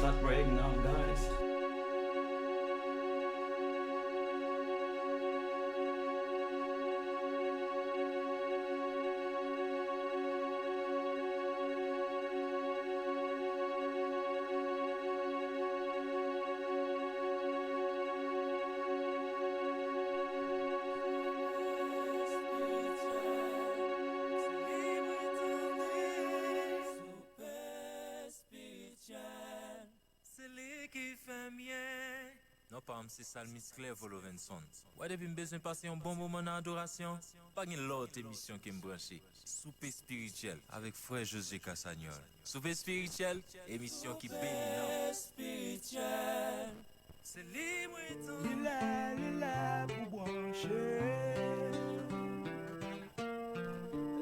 start praying now, guys. Non, pas c'est Salmis Claire Volovenson. Ouais, depuis que besoin de passer un bon moment dans l'adoration, pas une autre émission qui me branche. Souper spirituel avec frère José Cassagnol. Souper spirituel, émission qui bénit. Spirituel, c'est libre et tout. Lila pour brancher.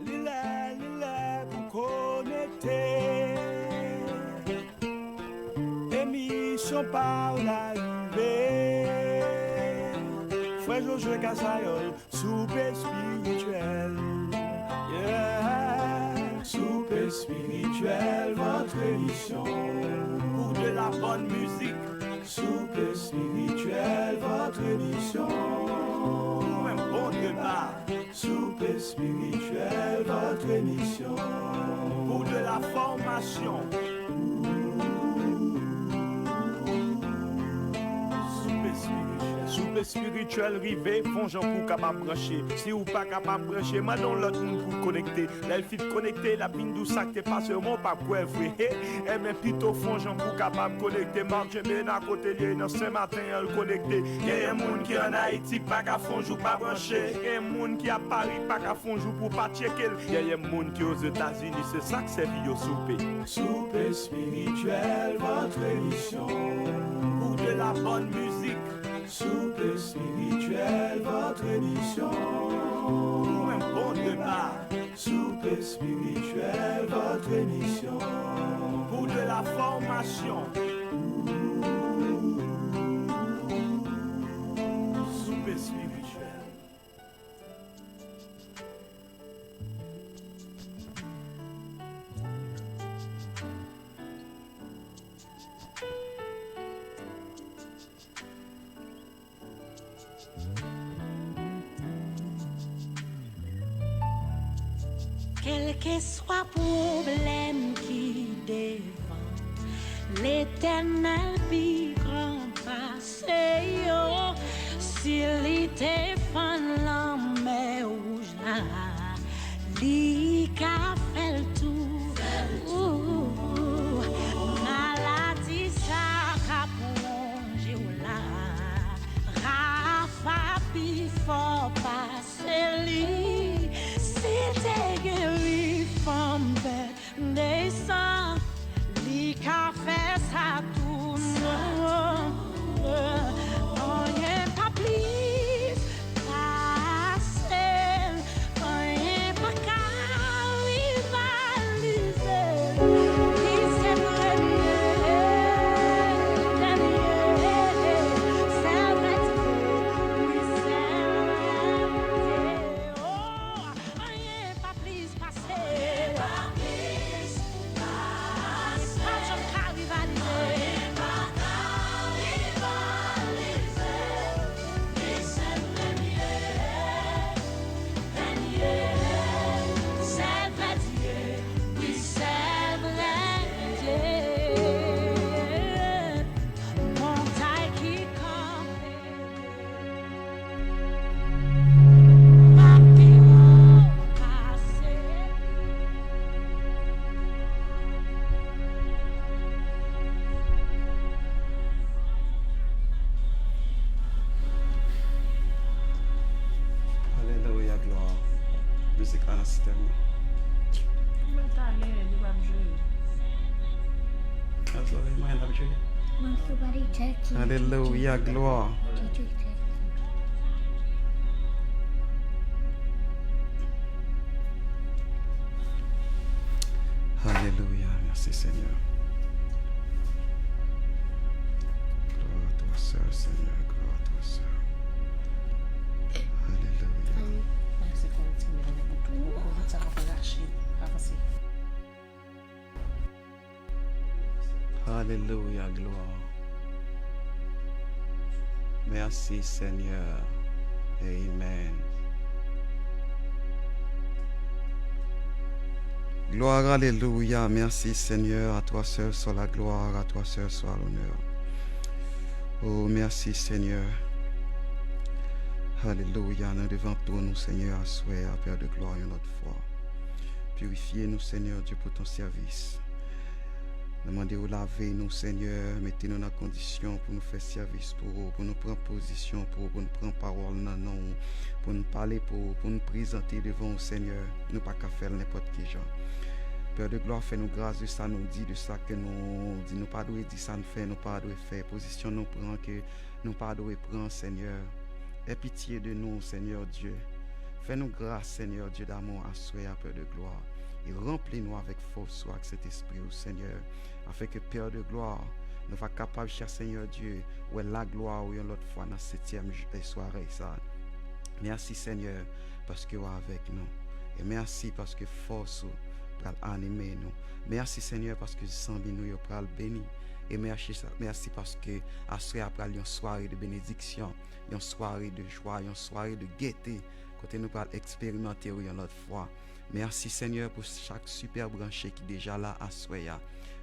Lila pour connecter. Émission par l'arrivée. Frère Josué Cassagnol, souper spirituel. Yeah. Souper spirituel, votre émission. Pour de la bonne musique. Souper spirituel, votre émission. Pour un bon débat. Souper spirituel, votre émission. Pour de la formation. Souper spirituel rivé, font gens pour capable brancher. Si ou pas capable brancher, maintenant l'autre monde pour connecter. La fit connecter, la pine d'où ça t'es pas seulement pas quoi vrai. Et même plutôt font gens pour capable connecter. Marc Jemé à côté lié dans ce matin elle connecter. Il y a un monde qui en Haïti pas qu'à fond jour pas brancher. Il y a un monde qui à Paris pas qu'à fond jour pour pas checker. Il y a un monde qui aux États-Unis, c'est ça que c'est vie au souper. Souper spirituel, votre émission. Pour de la bonne musique. Souper spirituel, votre émission. Pour un bon débat. Souper spirituel, votre émission. Pour de la formation. Souper spirituel. Quel que soit problème qui devant l'Éternel puis grand passé yo, s'il était fan la mer rouge là, li ka fait le tour, maladie ça ka plongé là, Rafa puis fort passer li, c'était guéri femme bête descend, li ka fait ça tourne, rien pas plus passer, rien pas qu'à rivaliser, qui c'est premier, c'est vrai, oui c'est vrai, oh, rien pas plus passer, pas jamais qu'à rivaliser. Alléluia, gloire. Musique à l'instant. Alléluia, gloire. Alléluia, merci Seigneur. Gloire à toi seul, Seigneur, gloire à toi seul. Alléluia. Alléluia, gloire. Merci Seigneur. Amen. Gloire, alléluia. Merci Seigneur. À toi seul soit la gloire, à toi seul soit l'honneur. Oh, merci Seigneur. Alléluia. Nous devons nous, Seigneur, à souhait, à Père de gloire, une autre fois. Purifiez-nous, Seigneur Dieu, pour ton service. Demandez-vous laver nous, Seigneur. Mettez-nous dans la condition pour nous faire service pour nous prendre position, pour nous prendre parole, non, pour nous parler, pour nous présenter devant vous, Seigneur. Nous pas qu'à faire n'importe quel genre. Père de gloire, fais-nous grâce de ça, nous dit de ça que nous dit, nous pas doué dire ça, nous fait, nous pas doué faire. Position nous prend que nous pas doué prendre, Seigneur. Aie pitié de nous, Seigneur Dieu. Fais-nous grâce, Seigneur Dieu d'amour, à souhait, à Père de gloire. Et remplis-nous avec force, avec cet esprit, Seigneur, afin que Père de gloire, nous va capable, cher Seigneur Dieu, où est la gloire, ou l'autre fois dans cette 7e soirée, ça. Merci, Seigneur, parce que vous êtes avec nous. Et merci parce que force, pour animer nous. Merci, Seigneur, parce que sans nous, pour le bénir. Et merci parce que à ce après une soirée de bénédiction, une soirée de joie, une soirée de gaieté, côté nous pour expérimenter une autre fois. Merci Seigneur pour chaque super branché qui est déjà là à Soya.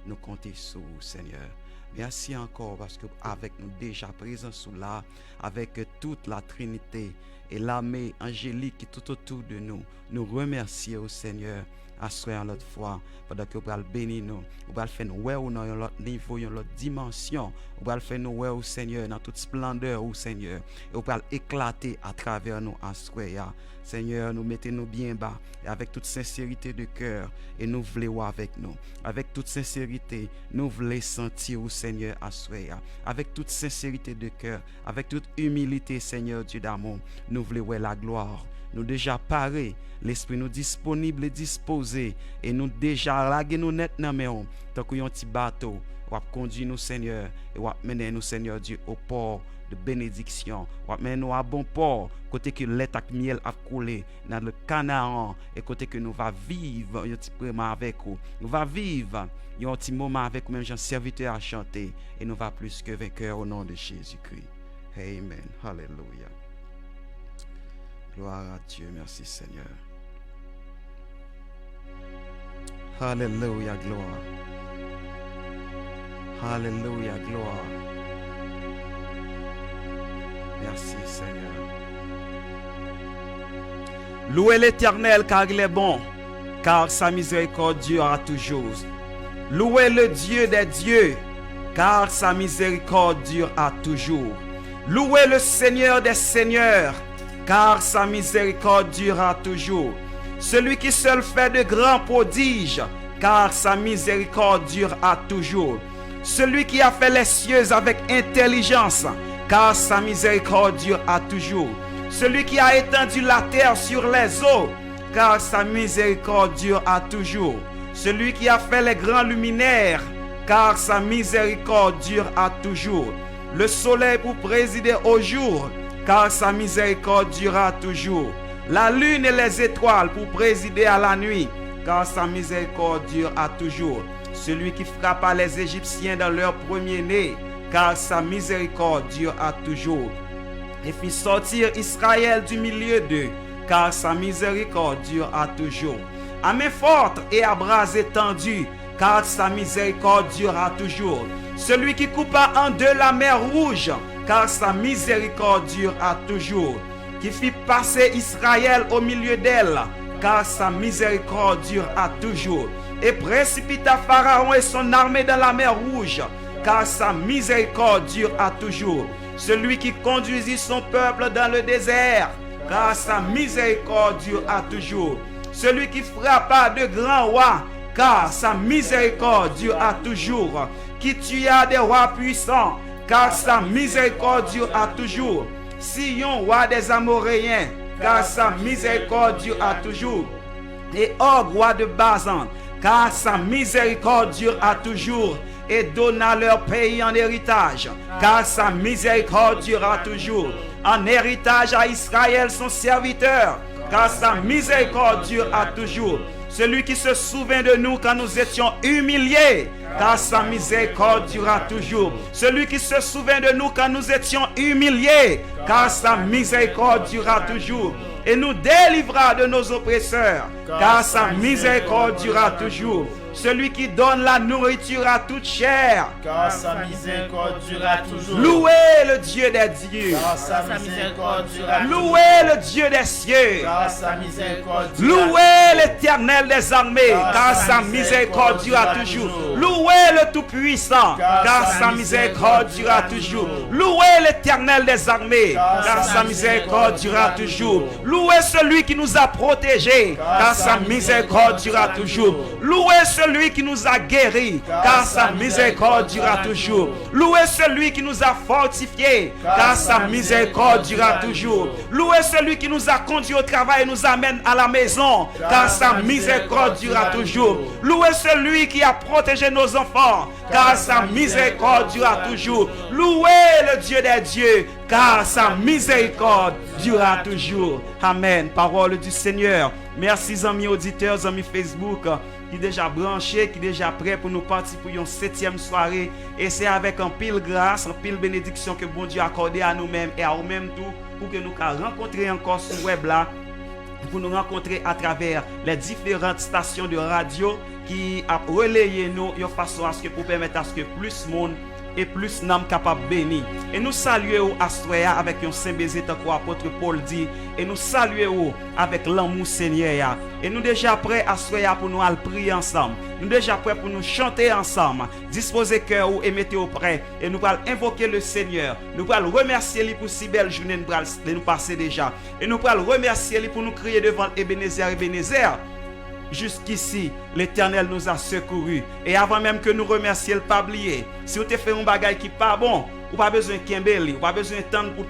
Nous comptons sur vous, Seigneur. Merci encore parce que avec nous déjà présents sous là, avec toute la Trinité et l'armée angélique qui est tout autour de nous, nous remercions Seigneur. À Soya l'autre fois, pendant que vous allez bénir nous, vous allez faire nous ouais ou dans un autre niveau, dans une autre dimension, vous allez faire nous ouais au Seigneur, dans toute splendeur au Seigneur, et vous allez éclater à travers nous à Soya. Seigneur, nous mettez-nous bien bas, et avec toute sincérité de cœur, et nous voulons avec nous. Avec toute sincérité, nous voulons sentir au Seigneur à Soya. Avec toute sincérité de cœur, avec toute humilité, Seigneur Dieu d'amour, nous voulons la gloire. Nous déjà parés, l'esprit nous disponible et disposé, et nous déjà lagué nous net dans main, tant qu'il y a un petit bateau, ou conduire nous Seigneur, et ou mener nous Seigneur Dieu au port de bénédiction, ou mener nous à bon port, côté que lait et miel a coulé dans le Canaan, et côté que nous va vivre un petit moment avec vous, nous va vivre un petit moment avec vous, même Jean serviteur à chanter, et nous va plus que vainqueur au nom de Jésus-Christ. Amen. Hallelujah. Gloire à Dieu, merci Seigneur. Alléluia, gloire. Alléluia, gloire. Merci Seigneur. Louez l'Éternel car il est bon, car sa miséricorde durera toujours. Louez le Dieu des dieux, car sa miséricorde durera toujours. Louez le Seigneur des seigneurs, car sa miséricorde durera toujours. Celui qui seul fait de grands prodiges, car sa miséricorde durera toujours. Celui qui a fait les cieux avec intelligence, car sa miséricorde durera toujours. Celui qui a étendu la terre sur les eaux, car sa miséricorde durera toujours. Celui qui a fait les grands luminaires, car sa miséricorde durera toujours. Le soleil pour présider au jour, car sa miséricorde durera toujours. La lune et les étoiles pour présider à la nuit, car sa miséricorde durera toujours. Celui qui frappa les Égyptiens dans leur premier-né, car sa miséricorde durera toujours. Et fit sortir Israël du milieu d'eux, car sa miséricorde durera toujours. À main forte et à bras étendus, car sa miséricorde durera toujours. Celui qui coupa en deux la mer rouge, car sa miséricorde durera toujours. Qui fit passer Israël au milieu d'elle, car sa miséricorde durera toujours. Et précipita Pharaon et son armée dans la mer rouge, car sa miséricorde durera toujours. Celui qui conduisit son peuple dans le désert, car sa miséricorde durera toujours. Celui qui frappa de grands rois, car sa miséricorde durera toujours. Qui tua des rois puissants, car sa miséricorde durera toujours. Sion, roi des Amoréens, car sa miséricorde durera toujours. Et Og, roi de Bazan, car sa miséricorde durera toujours. Et donna leur pays en héritage, car sa miséricorde durera toujours. En héritage à Israël son serviteur, car sa miséricorde durera toujours. celui qui se souvient de nous quand nous étions humiliés, car sa miséricorde durera toujours. Celui qui se souvient de nous quand nous étions humiliés, car sa miséricorde durera toujours. Et nous délivrera de nos oppresseurs, car sa miséricorde durera toujours. Celui qui donne la nourriture à toute chair, car sa miséricorde durera toujours. Louez le Dieu des dieux, car sa miséricorde durera toujours. Louez le Dieu des cieux, car sa miséricorde durera louez l'Éternel des armées, car sa miséricorde durera toujours. Louez le Tout-Puissant, car sa miséricorde durera toujours. Louez l'Éternel des armées, car sa miséricorde durera toujours. Louez celui qui nous a protégés, car sa miséricorde durera toujours. Louez celui qui nous a guéris, car sa miséricorde durera toujours. Louez celui qui nous a fortifiés, car sa miséricorde durera toujours. Louez celui qui nous a conduits au travail et nous amène à la maison, car sa miséricorde durera toujours. Louez celui qui a protégé nos enfants, car sa miséricorde durera toujours. Louez le Dieu des dieux, car sa miséricorde durera toujours. Amen. Parole du Seigneur. Merci amis auditeurs, amis Facebook, qui déjà branchés, qui déjà prêts pour nous partir pour une 7e soirée. Et c'est avec un pile grâce, un pile bénédiction que bon Dieu a accordé à nous-mêmes et à nous-mêmes tout, pour que nous puissions rencontrer encore sur web là, pour nous rencontrer à travers les différentes stations de radio qui a relayé nous de façon à ce que pour permettre à ce que plus monde et plus n'âme capable béni. Et nous saluons Astroya avec un saint baiser tant qu'apôtre Paul dit, et nous saluons avec l'amour Seigneur. Et nous déjà prêts Astroya pour nous aller prier ensemble. Nous déjà prêts pour nous chanter ensemble. Disposez cœur et mettez au prêt et nous allons invoquer le Seigneur. Nous allons remercier lui pour si belle journée de nous passer déjà. Et nous allons remercier lui pour nous crier devant Ebenezer, Ebenezer. Jusqu'ici, l'Éternel nous a secourus. Et avant même que nous remercions, le pas oublier. Si vous te fait un bagage qui pas bon, ou pas besoin de Kimbeli, ou pas besoin de temps pour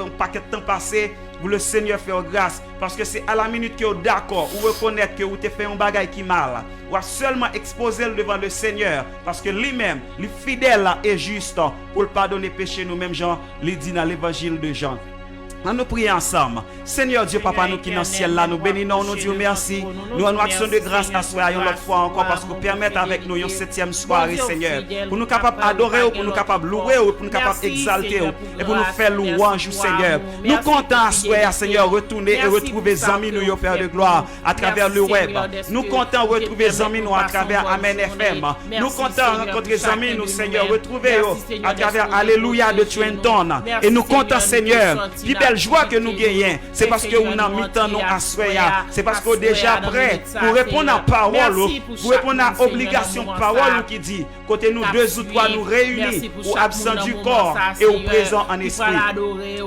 un paquet de temps passé, pour le Seigneur faire grâce. Parce que c'est à la minute que vous êtes d'accord, ou reconnaître que vous te fait un bagage qui mal, ou seulement exposer le devant le Seigneur. Parce que lui-même, lui fidèle et juste pour le pardonner péché nous-mêmes, Jean, il dit dans l'évangile de Jean. Nous prions ensemble. Seigneur Dieu, Papa, nous qui dans le ciel là, nous bénissons, nous disons merci. Nous avons action de grâce à soi, une autre fois encore, parce que vous permettez avec nous une 7e soirée, Seigneur. Pour nous capables d'adorer, pour nous capables de louer, pour nous capables d'exalter, et pour nous faire louange, Seigneur. Nous comptons à soi, Seigneur, retourner et retrouver les amis, nous, Père de gloire, à travers le web. Nous comptons retrouver les amis, nous, à travers Amen FM. Nous comptons rencontrer les amis, nous, Seigneur, retrouver à travers Alléluia de Trenton. Et nous comptons, Seigneur, joie que nous gagnons, c'est parce que nous avons mis temps nous à soya, c'est parce qu'on est déjà prêt pour répondre à la parole, pour répondre à l'obligation de parole qui dit, côté nous 2 ou 3 nous réunis, ou absent du corps et au présent en esprit.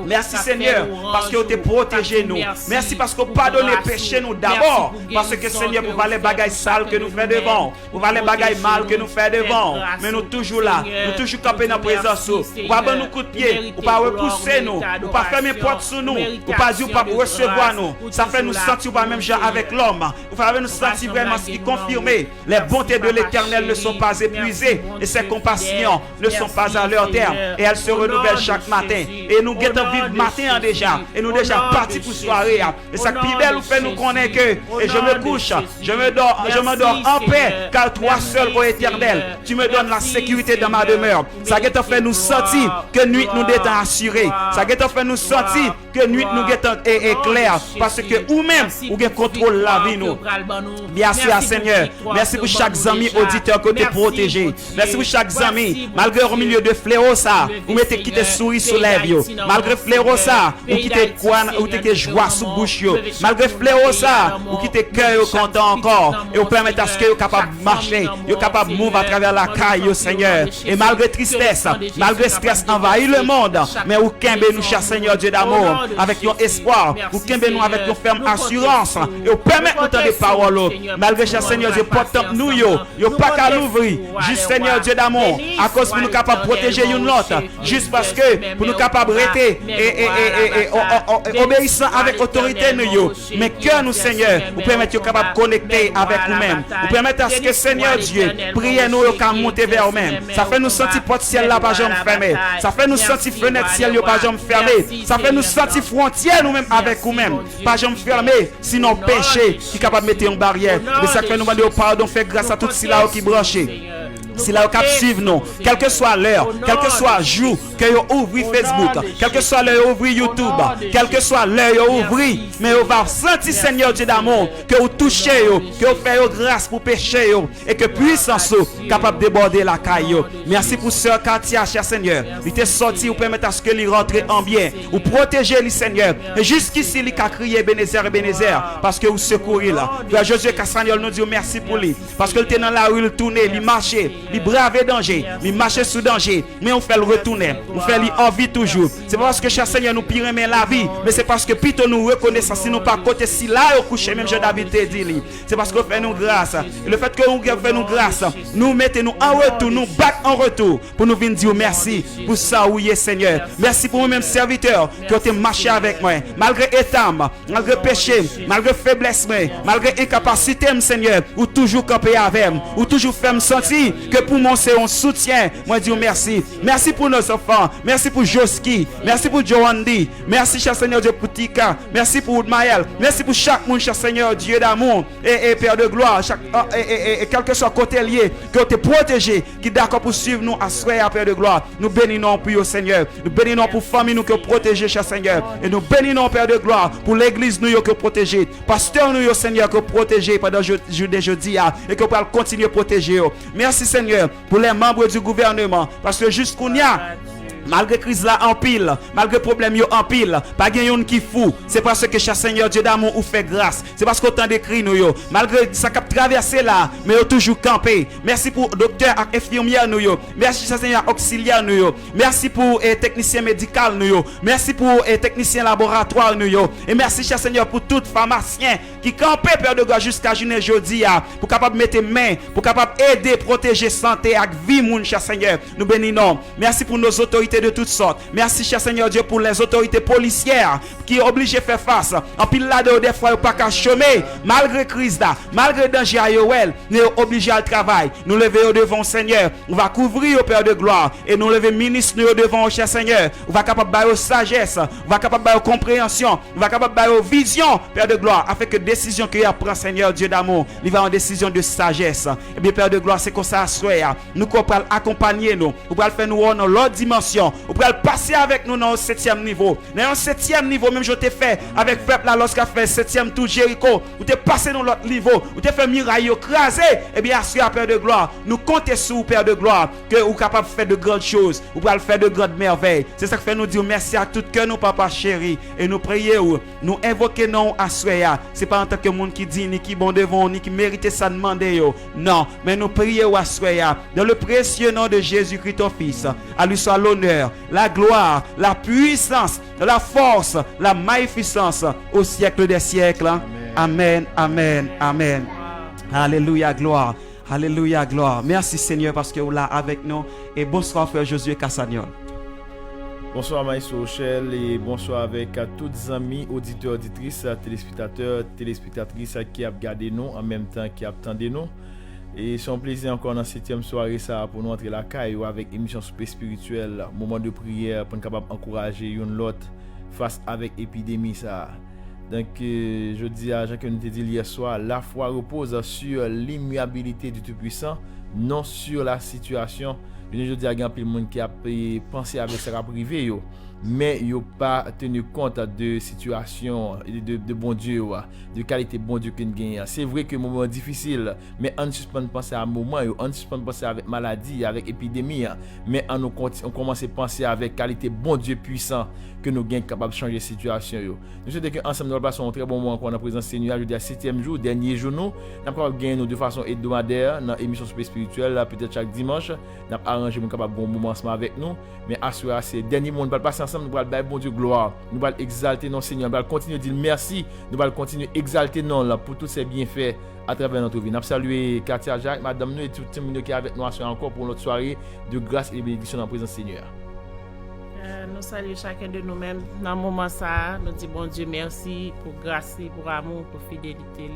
Merci Seigneur, parce que vous t'es protégé nous. Merci parce que vous pardonnez péché nous d'abord, parce que Seigneur, pour voir les bagailles sales que nous faisons devant, pour voir les bagailles mal que nous faisons devant, mais nous toujours là, nous toujours campés dans la présence, ou pas bon nous coup de pied, ou pas repousser nous, ou pas fermer porte sur nous, ou pas dire, ou pas recevoir nous. Ça fait nous sentir pas même genre avec l'homme, ou pas nous sentir vraiment ce qui confirme les bontés de l'Éternel ne sont pas épuisées et ses compassions ne sont pas à leur terme et elles se renouvellent chaque matin. Et nous guettons vivre matin déjà, et nous déjà partis pour soirée. Et ça qui belle nous fait nous connaître que et je me couche, je m'endors en paix, car toi seul, ô Éternel, tu me donnes la sécurité dans ma demeure. Ça qui fait nous sentir que nuit nous étant assurés. Ça qui fait nous sentir que nuit nous étant clair, parce que ou même ou bien contrôle la vie nous. Merci à Seigneur. Merci pour chaque ami auditeur que tu protégé. Merci pour chaque ami, malgré au milieu de fléau ça, vous mettez qui te souris sous les yeux. Malgré fléau ça, ou qui te quoi, ou te joie sous bouche yo. Malgré fléau ça, ou qui te cœur content encore et vous permettez à ce que vous capable de marcher, vous capable de mouvoir à travers la caille, Seigneur. Et malgré tristesse, malgré stress envahit le monde, mais vous kembe nous cher Seigneur Dieu d'amour avec your espoir, vous kembe nous avec your ferme assurance et vous permettez nous de paroles. Malgré cher Seigneur Dieu porte nous yo pas qu'à l'ouvrir, juste Seigneur Dieu d'amour, à cause pour nous capables de protéger une l'autre, juste parce que pour nous capables de rester obéissants avec autorité nous, mais que nous Seigneur, vous permettez capables de connecter avec nous-mêmes, vous permettez à ce que Seigneur Dieu, priez nous qu'à monter vers nous-mêmes, ça fait nous sentir porte ciel là pas jamais fermé, ça fait nous sentir fenêtre ciel là pas jamais fermé, ça fait nous sentir frontière nous-mêmes avec nous-mêmes, pas jamais fermé, sinon péché qui est capable de mettre une barrière, mais ça fait nous demander pardon, fait grâce à tout cela qui branché. Si là, vous suivre nous, quelle que soit l'heure, quel que soit le jour, que vous ouvrez Facebook, quel que soit l'heure, vous ouvrez YouTube, quel que soit l'heure, vous ouvrez, mais vous va sentir, Seigneur Dieu d'amour, que vous touchez, que vous faites grâce pour pécher, et que puissance capable de déborder la caille. Merci pour Sœur Katia, cher Seigneur. Il était sorti, vous permettez à ce que lui rentre en bien, vous protégez le Seigneur. Et jusqu'ici, il a crié Ebenezer, parce que vous secourez là. Frère Josué Castagnol nous dit merci pour lui, parce que il était dans la rue, il tournait, il marchait. Il brave danger, il marche sous danger, mais on fait le retourner, on fait l'envie toujours. C'est pas parce que cher Seigneur nous pire la vie, mais c'est parce que plutôt nous reconnaissons si nous pas côté si là au coucher, même Jean David te dit, c'est parce qu'on fait nous grâce. Et le fait que nous fait nous grâce, nous mettons nous en retour, nous battons en retour pour nous venir dire merci pour ça oui Seigneur. Merci pour vous-même serviteurs qui ont marché avec moi, malgré état, malgré péché, malgré faiblesse, malgré incapacité, Seigneur, ou toujours camper avec, ou toujours faire me sentir que pour moi c'est un soutien. Moi dis merci. Merci pour nos enfants. Merci pour Joski. Merci pour Joandi. Merci cher Seigneur Dieu pour Tika. Merci pour Maël. Merci pour chaque monde cher Seigneur Dieu d'amour et Père de gloire. Quel que soit côté lié, que tu protégé, qui d'accord pour suivre nous à soir Père de gloire. Nous bénissons pour au Seigneur. Nous bénissons pour famille nous que protéger cher Seigneur. Et nous bénissons Père de gloire pour l'église nous que protéger. Pasteur nous Seigneur que protéger pendant jeudi et que pour continuer à protéger. Merci Seigneur pour les membres du gouvernement parce que jusqu'où il y a malgré crise là en pile, malgré problème yo en pile, pas gagne qui fou, c'est parce que cher Seigneur Dieu d'amour ou fait grâce. C'est parce qu'autant d'écrit nous yo, malgré ça cap traverser là, mais yo toujours campé. Merci pour docteur et infirmière nous yo. Merci cher Seigneur auxiliaire nous yo. Merci pour technicien médical nous yo. Merci pour technicien laboratoire nous yo. Et merci cher Seigneur pour tout pharmacien qui campé Père de gloire jusqu'à journée jeudi pour capable mettre main, pour capable aider protéger santé avec vie moun cher Seigneur. Nous bénissons. Merci pour nos autorités de toutes sortes. Merci cher Seigneur Dieu pour les autorités policières qui sont obligées de faire face. En pile là des fois ils pas qu'à chômer malgré crise là, malgré danger à Yoel, nous sommes obligés à travail. Nous lever devant Seigneur. On va couvrir au Père de gloire et nous lever ministre nous devant cher Seigneur. On va capable de sagesse, on va capable de compréhension, on va capable de vision Père de gloire afin que décision que prend Seigneur Dieu d'amour, il va en décision de sagesse. Et bien Père de gloire, c'est comme ça à soir. Nous qu'on peut accompagner nous, on peut faire nous dans l'autre dimension. Vous pouvez passer avec nous dans le 7e niveau. Dans le 7e niveau, même je t'ai fait avec peuple là lorsqu'il a fait 7e tour Jéricho. Vous t'es passé dans l'autre niveau. Vous t'es fait miraille écrasé. Et bien, assuré Père de gloire. Nous comptons sur Père de gloire que vous êtes capable de faire de grandes choses. Vous pouvez faire de grandes merveilles. C'est ça que fait nous dire merci à tout cœur, nous, papa chéri. Et nous prions, nous invoquons non à soya. C'est pas en tant que monde qui dit, ni qui bon devant, ni qui mérite ça demander. Non, mais nous prions à soya. Dans le précieux nom de Jésus-Christ, ton Fils. À lui soit l'honneur, la gloire, la puissance, la force, la magnificence au siècle des siècles. Amen, amen, amen. Alléluia, gloire. Alléluia, gloire. Merci Seigneur parce que vous êtes là avec nous. Et bonsoir frère Josué Castagnol. Bonsoir Maïso Rochelle et bonsoir avec tous les amis, auditeurs, auditrices, téléspectateurs, téléspectatrices qui ont regardé nous en même temps qui attendaient nous. Et c'est un plaisir encore dans cette 7e soirée ça pour nous entrer la caille avec émission super spirituelle, moment de prière pour nous capable encourager une l'autre face avec épidémie ça. Donc je dis à Jean que nous te dit hier soir, la foi repose sur l'immuabilité du Tout-Puissant, non sur la situation. Je dis à grand pile monde qui a pensé avec ça privé yo. Mais ils n'ont pas tenu compte de situation de bon Dieu, de qualité bon Dieu qu'on gagne. C'est vrai que moment difficile, mais on suspend penser à moment, on suspend penser avec maladie, avec épidémie, mais on commence à penser avec qualité bon Dieu puissant que nous gagnons capable de changer la situation. Nous souhaitons que ensemble nous passons un très bon moment qu'on a présent Seigneur, je dis à 7e jour, dernier jour nous capable gagner de façon hebdomadaire dans émission super spirituelle peut-être chaque dimanche, n'a arrangé mon capable bon moment ensemble avec nous, mais assurer c'est dernier monde pas passer ensemble ensemble, nous allons bailler bon Dieu gloire. Nous allons exalter non Seigneur. Nous allons continuer à dire merci. Nous allons continuer à exalter non là pour tous ces bienfaits à travers notre vie. Nous saluons Katia Jacques, Madame nous et tout le monde qui est avec nous encore pour notre soirée de grâce et de bénédiction dans la présence Seigneur. Nous saluons chacun de nous-mêmes dans le moment ça. Nous disons bon Dieu merci pour grâce, pour amour, pour fidélité.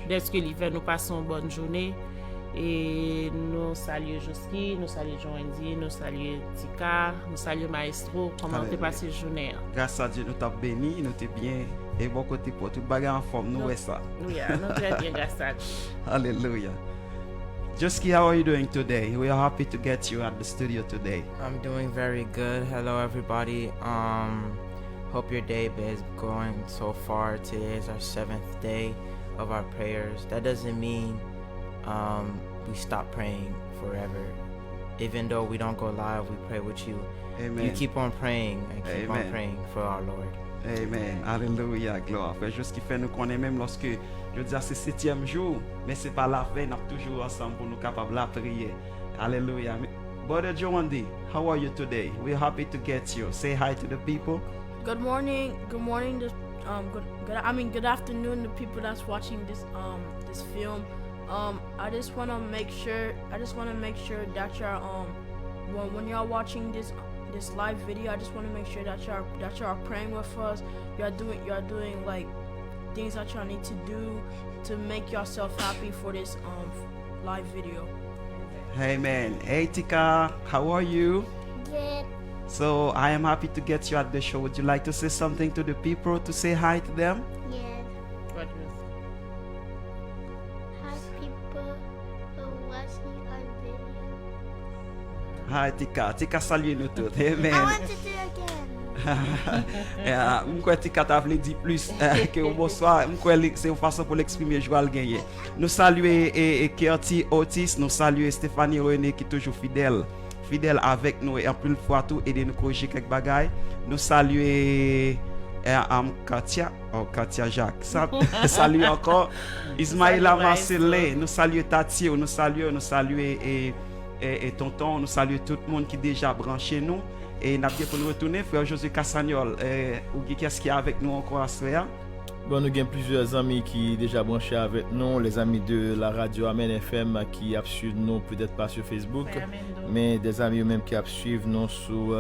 Dès que l'hiver nous passons une bonne journée. Et nous saluons Joski, nous saluons Jean-Andy, nous saluons Tika, nous saluons Maestro. Comment tu passé la journée? Grâce à Dieu, nous t'avons béni, nous t'es bien. Et bon côté pour tout bagarre en forme, nous est ça. Oui, nous très bien, grâce à Dieu. Hallelujah. Joski, how are you doing today? We are happy to get you at the studio today. I'm doing very good. Hello, everybody. Hope your day is going so far. Today is our 7th day of our prayers. That doesn't mean we stop praying forever. Even though we don't go live, we pray with you. Amen. You keep on praying and keep Amen. on praying for our Lord. Amen. Alléluia. Gloire. Frère, juste qui fait nous connaître même lorsque je dis c'est 7e jour, mais c'est pas la fin, nous sommes toujours ensemble pour nous capables de prier. Alléluia. Brother Joandi, how are you today? We're happy to get you. Say hi to the people. Good morning. Good morning. Good afternoon to people that's watching this film. I just want to make sure that you're when you're watching this live video, I just want to make sure that you're praying with us. You're doing like things that you need to do to make yourself happy for this live video. Amen. Hey Tika, how are you? Good. So I am happy to get you at the show. Would you like to say something to the people, to say hi to them? Yes. What is? Hi, people who are watching our video. Hi Tika. Tika salue nous tous. Amen. I want to do it again. Mkwe Tika t'a voulu dire plus que bonsoir. Mkwe c'est une façon pour l'exprimer joie le gagner. Nous saluons Kerti Otis, nous saluons Stéphanie René qui est toujours fidèle avec nous et en plus fois tout aider nous corriger quelques bagailles. Nous saluons Katia Jacques. Salut encore Ismaïla Marcelin, nous saluons Tati, nous saluons et tonton, nous saluons tout le monde qui est déjà branché nous. Et nous avons pour nous retourner, frère José Cassagnol, qu'est-ce qu'il y a avec nous encore à ce soir? Bon, nous avons plusieurs amis qui sont déjà branchés avec nous, les amis de la radio Amen FM qui suivent nous, peut-être pas sur Facebook, mais des amis eux-mêmes qui suivent nous sur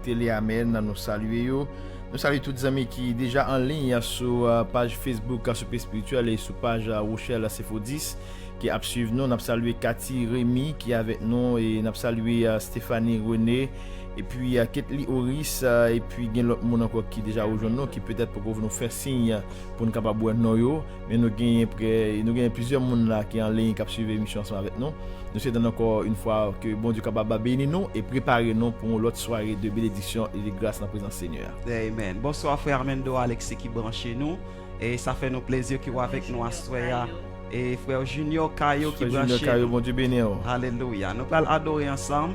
Télé Amen, nous saluons. Nous saluons tous les amis qui sont déjà en ligne sur la page Facebook Super Spirituel et sur la page Rochelle Cefodis qui suivent nous. Nous saluons Cathy Rémy qui est avec nous et nous saluons Stéphanie René. Et puis Ketli Oris et puis il y a l'autre monde encore qui déjà aujourd'hui qui peut-être pour nous faire signe pour nous capable boire nous mais nous gagnons plusieurs monde là qui en ligne qui suivent l'émission ensemble avec nous. Nous souhaitons encore une fois que bon Dieu capable bénir nous et préparer nous pour l'autre soirée de bénédiction et de grâce dans la présence Seigneur. Amen. Bonsoir frère Mendo Alexis qui branche nous et ça fait nous plaisir qu'il soit avec nous à ce soir. Et frère Junior Kayo qui branche. Junior Kayo, bon Dieu bénir. Alléluia. Nous allons adorer ensemble.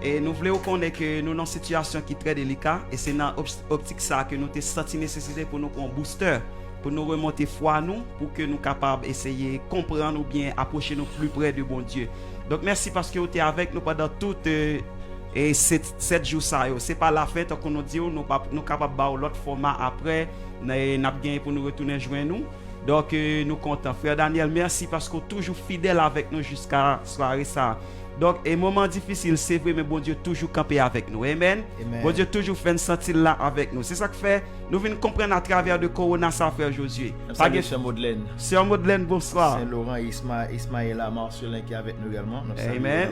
Et nous voulons connaître que nous sommes dans une situation qui est très délicate et c'est dans l'optique ça que nous avons senti nécessité pour nous un booster, pour nous remonter foi nous, pour que nous soyons capables d'essayer de comprendre ou bien approcher nous plus près de bon Dieu. Donc merci parce que vous êtes avec nous pendant tout 7 jours. Ce n'est pas la fête qu'on nous dit, nous sommes capables de l'autre format après, nous avons gagné pour nous retourner joindre nous. Donc nous sommes contents. Frère Daniel, merci parce que vous êtes toujours fidèle avec nous jusqu'à la soirée ça. Donc, un moment difficile, c'est vrai, mais bon Dieu toujours campé avec nous. Amen. Bon Dieu toujours fait une sentir là avec nous. C'est ça que fait, nous venons comprendre à travers de Corona, ça, frère Josué. Salut, Sœur Madeleine. Sœur Madeleine, bonsoir. Saint-Laurent et Ismaïla Marcelin qui est avec nous également. Amen.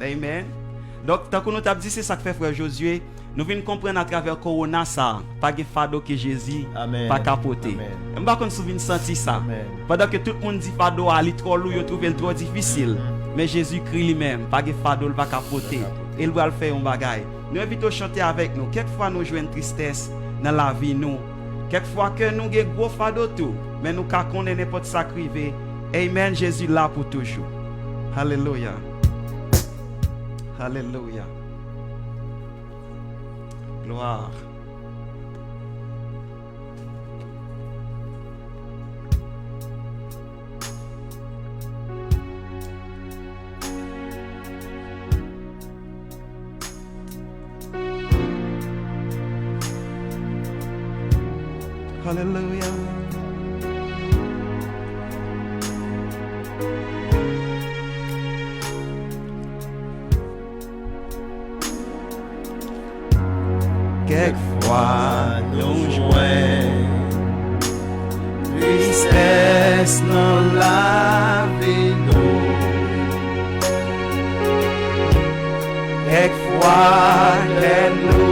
Amen. Donc, tant que nous t'avons dit, c'est ça que fait, frère Josué. Nous venons comprendre à travers Corona, ça. Pas de fardeau que Jésus, pas capoté. Je ne sais pas si vous venez sentir ça. Pendant que tout le monde dit fardeau, il est trop lourd, il trouve trop difficile. Mais Jésus-Christ lui-même, pas de fardeau, il va capoter. Il va le faire un bagaille. Nous invitons à chanter avec nous. Quelquefois, nous jouons une tristesse dans la vie. Quelquefois, que nous avons un gros fardeau tout. Mais nous ne n'importe ça crivé. Amen, Jésus là pour toujours. Alléluia. Alléluia. Gloire. Hallelujah. Quelquefois nous joignons tristesse dans la vie nous. Quelquefois que nous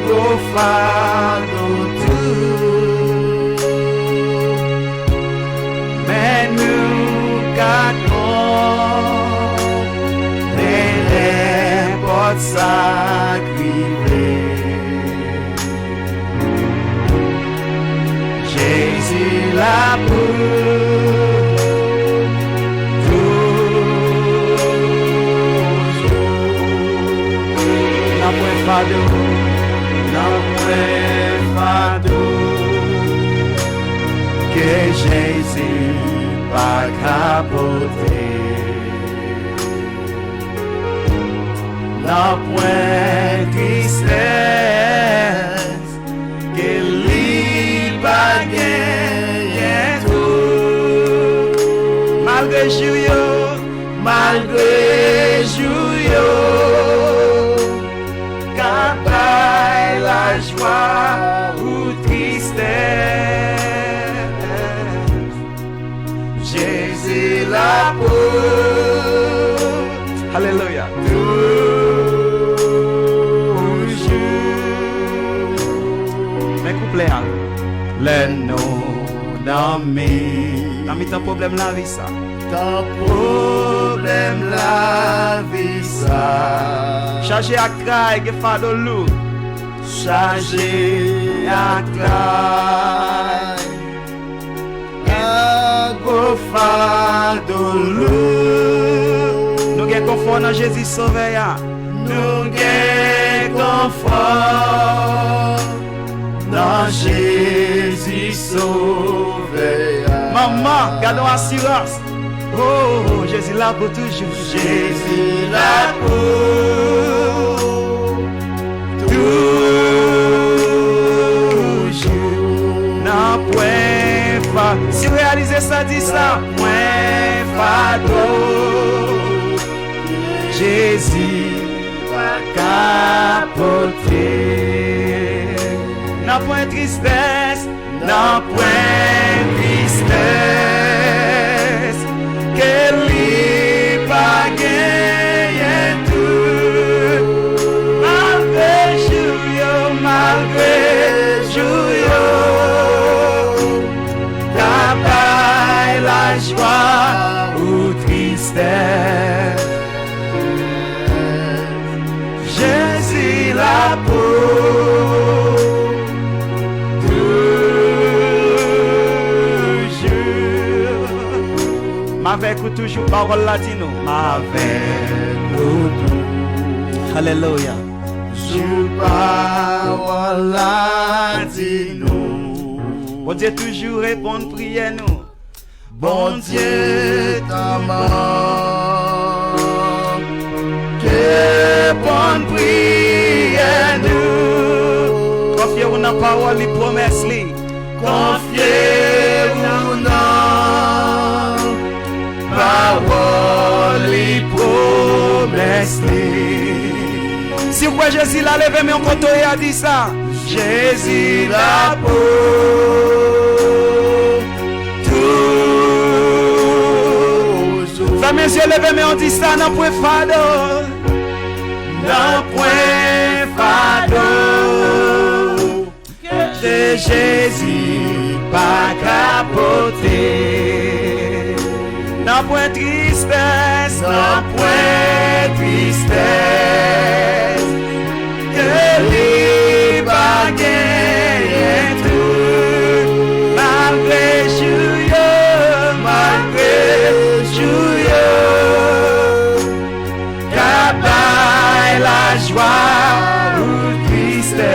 gros fardeau tout, mais nous gardons les portes sacrées. Jésus la que Jésus pas capoter. La point tristesse que lui pas gagner tout. Malgré jour, capable la joie ou tristesse. Jésus la porte. Alléluia. Toujours. Mais couplet, les noms d'amis. Ton problème la vie ça. Ton problème la vie ça. Chargé à craie que fardeau lourd. Chargé à craie. Go fardeau lourd. Nous avons confort dans Jésus sauveur. Nous avons confort dans Jésus sauveur. Maman, gardons assurance. Oh, Jésus là pour toujours. Jésus là pour toujours. N'a point pas. Si vous réalisez ça, dit ça. Point pas d'eau. Jésus va capoter. N'a point tristesse. N'a point tristesse. Que lui pas gagner tout. Malgré jour, travail la joie ou tristesse. Jésus la pour toujours. M'avec ou toujours parole latino. M'avec ou toujours. Alléluia. Toujours parole latino. Bon Dieu toujours répondre prière nous. Bon Dieu t'aimant. Que bonne prière nous. Confiez-vous dans la parole, les promesses. Confiez-vous dans parole, les promesses. Si vous voyez Jésus l'a levé, mais on compte et a dit ça. Jésus l'a toujours. Fermez les yeux levés, mais on dit ça, non point fardeau. Non point fardeau. Que Jésus pas capoter. Non point tristesse. Non point tristesse. Que lui va gagner tout. Malgré jour, capable la joie ou tristesse.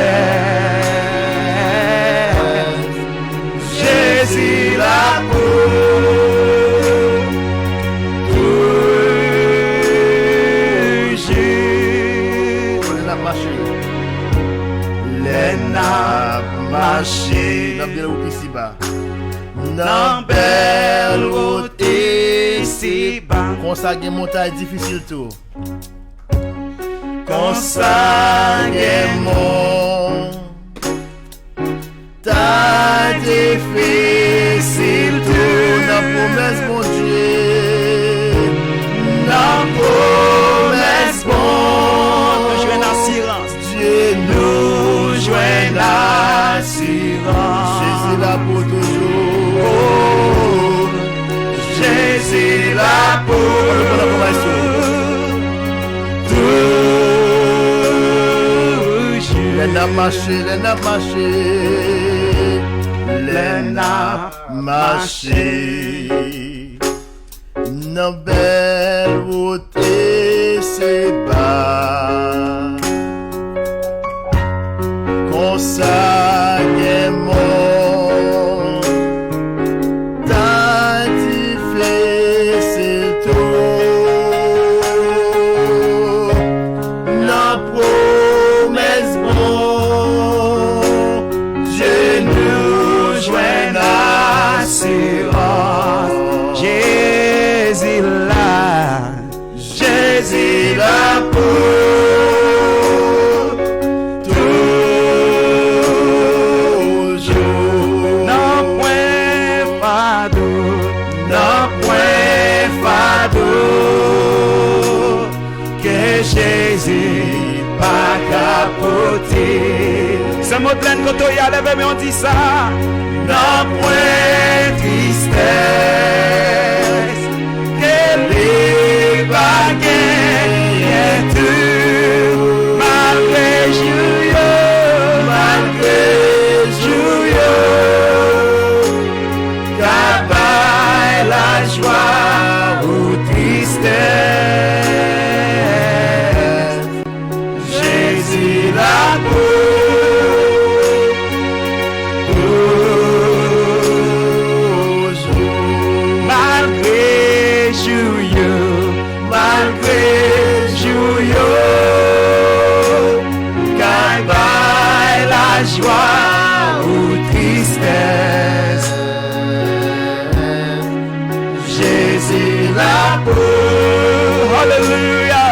Jésus la pour toujours. Nan belle route ici-bas. Kon sa gen montagne difficile tout. Kon sa gen montagne difficile tout. Nan promesse mon Dieu. Nan promesse bon. Nous jouons assurance. Dieu nous jouons assurance. Jésus là pour toujours. Oh, Jésus là pour toujours. Les n'a marché, les n'a marché. Les n'a marché. Nan belle route et c'est bas. Kon sa gen montagne difficile tout. Nan promesse bon, Dieu nous joint assurance. Jésus là pour toujours. Non point fardeau, que Jésus pas capoter. Ce mot plein quand on y a levé, mais on dit ça. Non point tristesse, que les bagailles tout, malgré joyeux, cabaye la joie ou tristesse. Jésus la joie ou tristesse, Jésus là pour. Alléluia,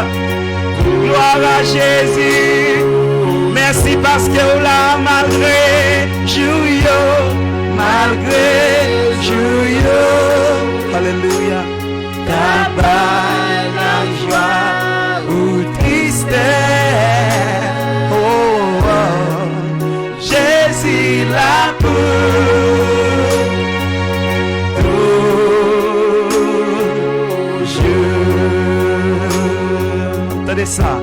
gloire à Jésus. Merci parce que là malgré joyeux, Alléluia, cabaye la joie ou tristesse. Jésus là pour toujours. Tenez ça.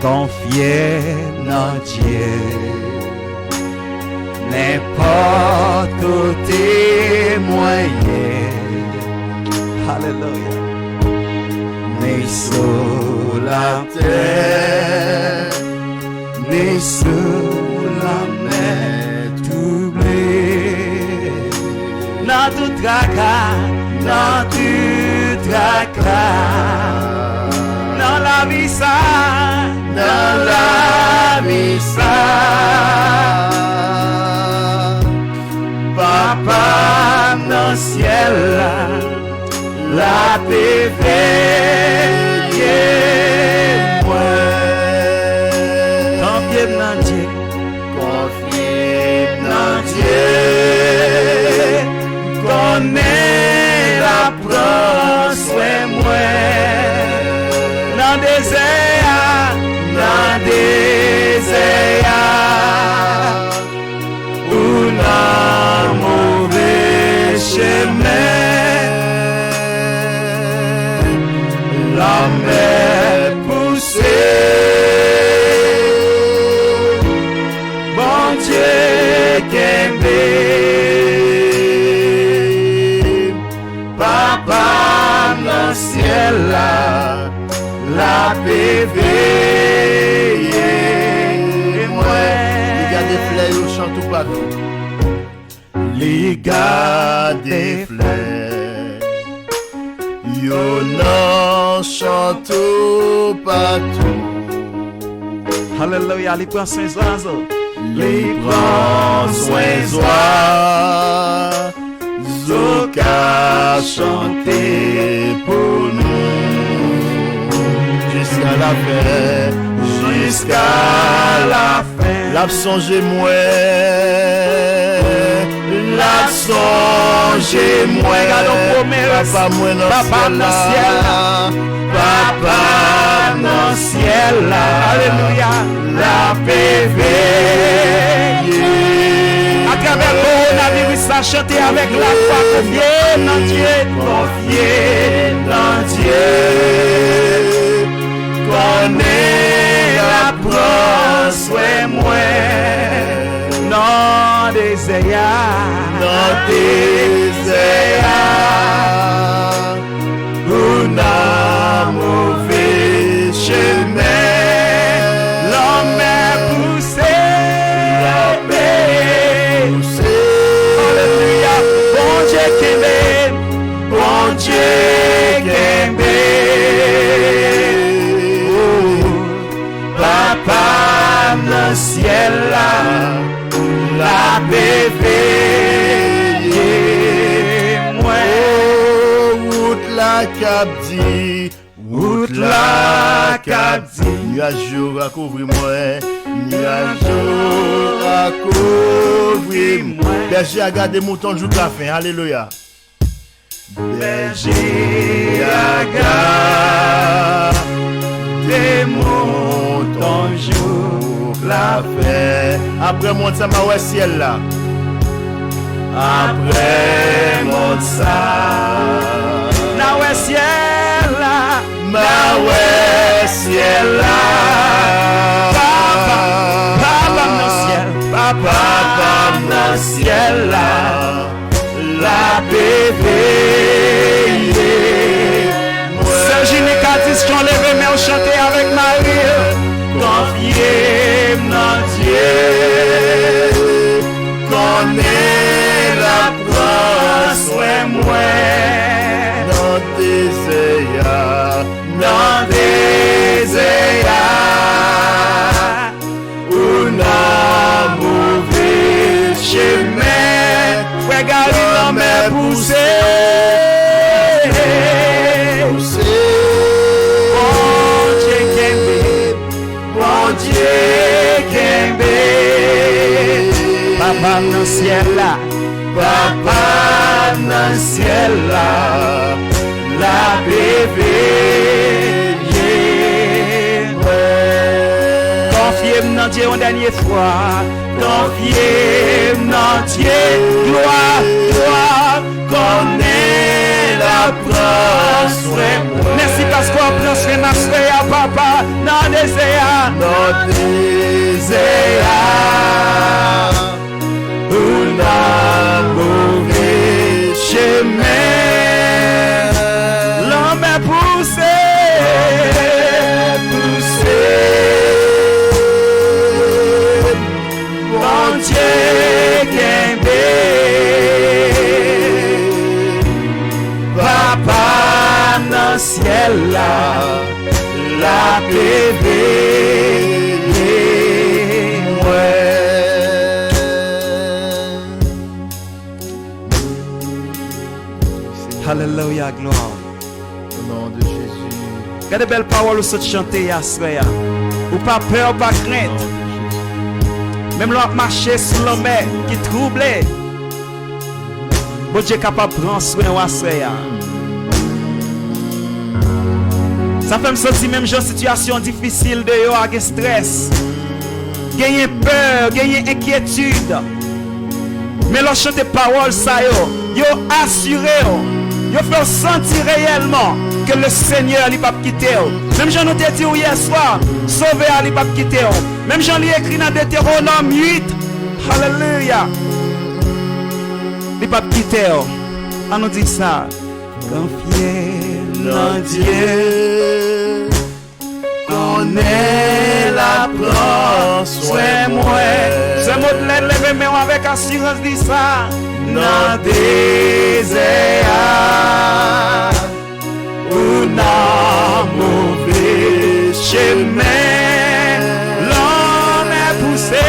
Confiez en Dieu. N'importe côté moyen. Alléluia. Mais sur la terre, mais sur la mer troublée, dans tout tracas, dans la vie ça, Papa dans le ciel, la paix veille moi. Confiez dans Dieu. Connais la prends soin moi dans désert ou dans mauvais chemin la mer poussée bon Dieu qu'aimé ciel la paix veille moi. Les gars des fleurs au chant tout partout. Les gars des fleurs yo non chante tout partout. Alléluia, les prend soin yo qu'a chanté pour nous jusqu'à la fin, jusqu'à la fin. L'a songé moi, l'a songé moi. Papa moi dans le ciel là, papa dans le ciel là. Alléluia. La PV. À travers le coronavirus, ça chanter avec la foi, confier dans Dieu, confier dans Dieu. Connais la prend soin moi. Non désert, ou non mauvais chemin. Bon Dieu Kembe, papa dans le ciel là, la bébé, moi, route la cap dit, route la cap dit, nuage jour à couvrir moi, nuage jour à couvrir moi. Berger a gardé mouton jour la fin, alléluia. Berger à garder moutons jour la fin. Après monte ça ma ouais ciel là. Après monte ça na ouais ciel là. Ma ouais ciel là. Papa dans le ciel. Papa dans le ciel là. La bébé. Saint Génie-Catis, j'en lève mais on chantait avec Marie. Confiez dans Dieu. Connais la prend soin moi. Dans désert, dans désert. Ou non mauvais chemin. Regarde la mer pousser. Bon Dieu Kembe, papa dans le ciel là, papa dans le ciel là, la bébé, confiez-moi dans Dieu une dernière fois, confiez-moi dans Dieu, gloire, connais la prend soin. Merci parce qu'on prend soin de notre papa dans le désert. Dans le désert, où la mauvais chemin, l'homme est poussé. Bon Dieu Kembe, papa dans le ciel là, la bébé, Alléluia, gloire. Au nom de Jésus. Quelle belle parole où se chanter à ce soir. Ou pas peur, pas crainte. Même l'on marché sur l'homme qui troublé. Bon Dieu est capable de prendre soin à ce soir. Ça fait me sentir même dans une situation difficile de yo avec stress. Gagner peur, gagner inquiétude. Mais l'on chante parole ça yo assuré yo fait sentir réellement que le Seigneur il va pas quitter. Même j'en ai dit hier soir, sauver il va pas quitter. Même j'en ai écrit dans Deutéronome 8. Alléluia. Il va pas quitter. On nous dit ça. Confiez dans Dieu. Connais la prend soin moi. Ce mot de lever mais avec assurance dit ça. Dans désert ou dans mauvais chemin, l'homme est poussé,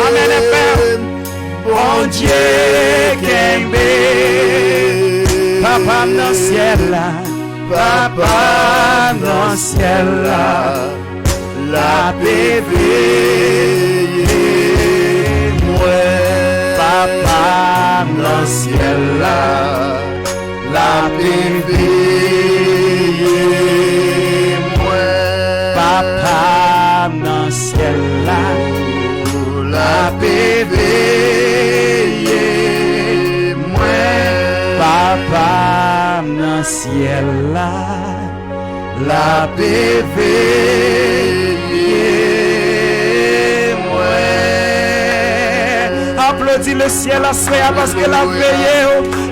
Amen. papa dans le ciel là, papa dans le ciel là, la bébé moi, papa dans le ciel là, la bébé moi, papa dans le ciel là, la bébé papa dans le ciel là, la bébé moi. Applaudis le ciel à soi parce qu'elle a payé.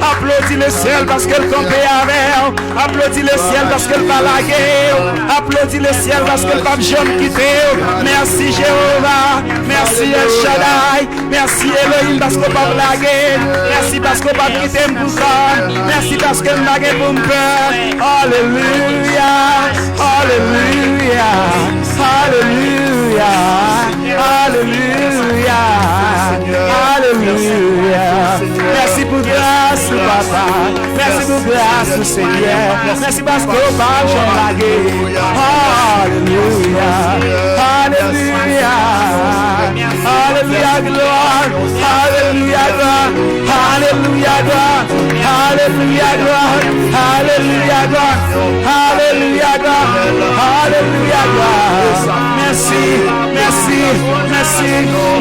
Applaudis le ciel parce qu'elle campait avec. Applaudis le ciel parce qu'elle va laguer. Applaudis le ciel parce qu'elle va jamais quitter. Merci Jéhovah, merci El Shaddai, merci Elohim parce qu'on va laguer. Merci parce qu'on va quitter pour ça. Merci parce qu'elle m'a lagué pour me faire. Alléluia, Alléluia, Alléluia, Alléluia, Alléluia. Merci pour grâce, papa. Merci pour grâce, Seigneur. Merci parce qu'on va jamais laguer. Alléluia, Alléluia, Alléluia, gloire, Alléluia, gloire, Alléluia, gloire, Alléluia, gloire, Alléluia, gloire, Alléluia, gloire, Alléluia, gloire. Merci, merci, merci,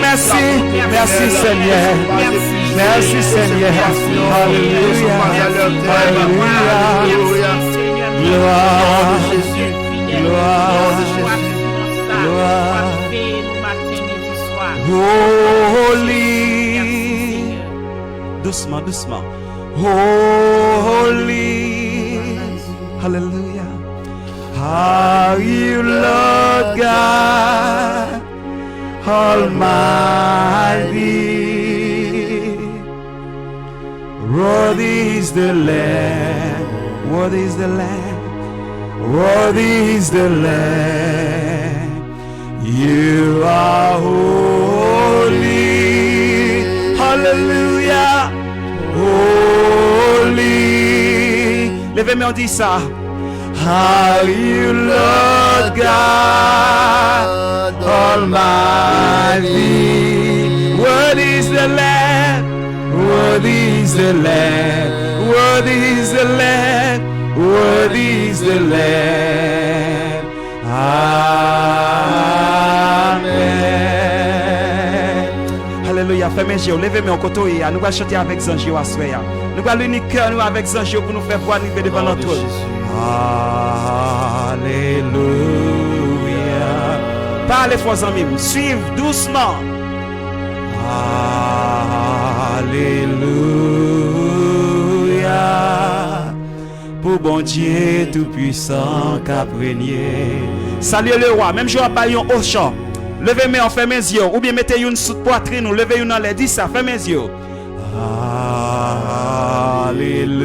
merci, merci Seigneur. Merci Seigneur. Alléluia, Alléluia, gloire, gloire, gloire. Holy, doucement, doucement. Holy, hallelujah. Are you Lord God Almighty? Worthy is the Lamb, worthy is the Lamb, worthy is the Lamb. You are holy, hallelujah, holy. Levez-moi, on dit ça. Are you Lord God Almighty? Worthy is the Lamb, worthy is the Lamb, worthy is the Lamb, worthy is the Lamb. Amen. Alléluia. Fermez les yeux, levez-moi en côté. Nous allons chanter avec Zanjio à soir. Nous allons unir cœur nous avec Zanjio pour nous faire voir arriver devant notre trône. Alléluia. Parlez fois en mime. Suivez doucement. Alléluia. Pour bon Dieu tout-puissant qu'a régné. Salut le roi. Même jour à baillon au chant. Levez-moi, fermez les yeux. Ou bien mettez une sous poitrine ou levez une dans les 10 ça. Fermez les yeux. Alléluia.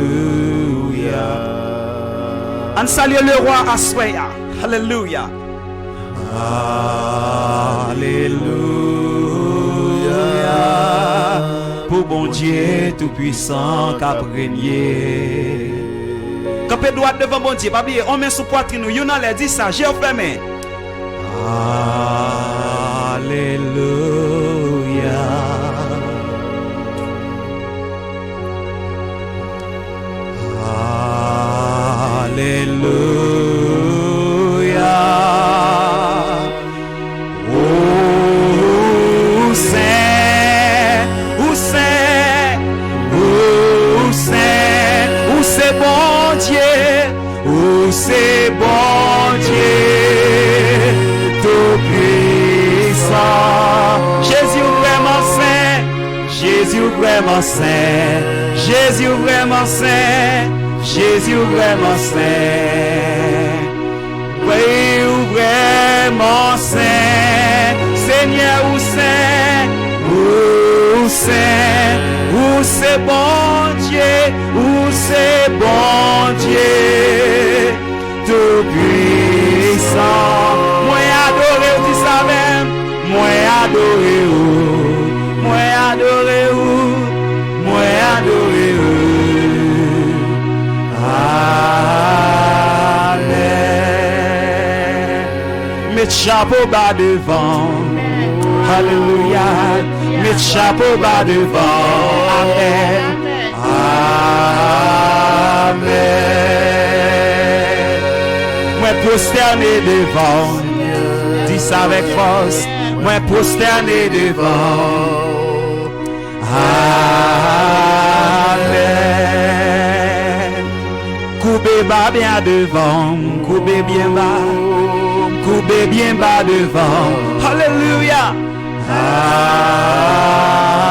On salue le roi à soya. Alléluia. Alléluia. Pour bon Dieu tout-puissant qu'a régné. Campez droit devant bon Dieu. Pas oublier, on met sous poitrine nous. Yon allait dire ça. J'ai fermé. Alléluia. Alléluia. Oh Saint, oh Saint, oh Saint, oh c'est bon Dieu, oh c'est bon Dieu, tout puissant. Jésus vraiment saint, Jésus vraiment saint, Jésus vraiment saint. Jésus vraiment saint, oui vraiment saint, Seigneur ou saint, ou saint, ou c'est bon Dieu, ou c'est bon Dieu, tout puissant. Moi adoré ou tu savais, moi adoré ou, moi adoré ou, moi adoré ou. Mettre chapeau bas devant. Alléluia. Mettre chapeau bas devant. Amen. Amen. Moi prosterné devant. Dis ça avec force. Moi prosterné devant. Amen. Coupez bas bien devant. Coupez bien bas. Coupez bien bas devant. Alléluia.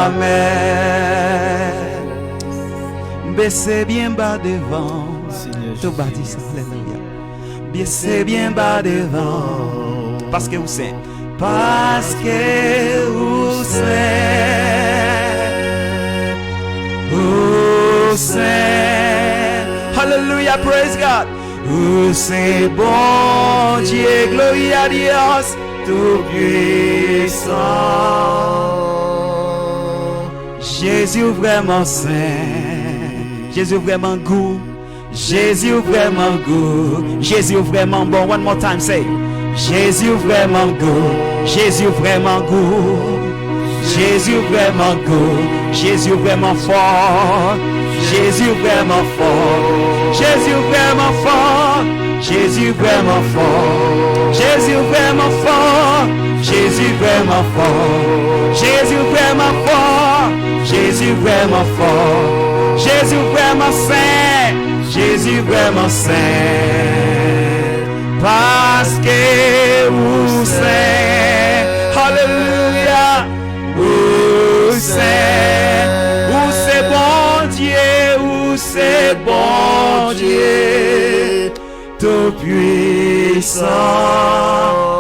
Amen. Baissez bien bas devant. Tout bâtisse. Alléluia. Baissez bien bas devant. Parce que vous savez. Parce que vous savez. Vous savez. Hallelujah. Praise God. Vous c'est bon Dieu. Gloire à Dios. Tout puissant. Jésus vraiment saint. Jésus vraiment goût. Jésus vraiment goût. Jésus vraiment bon. One more time, say. Jésus vraiment goût. Jésus vraiment goût. Jésus vraiment goût. Jésus vraiment fort. Jésus vraiment fort. Jésus vraiment fort. Jésus vraiment fort. Jésus vraiment fort. Jésus vraiment fort. Jésus vraiment fort. Jésus vraiment fort. Jésus vraiment saint. Jésus vraiment saint. Parce que vous savez. Alléluia. Vous savez. Vous c'est bon Dieu. Vous c'est bon Dieu. Tout puissant.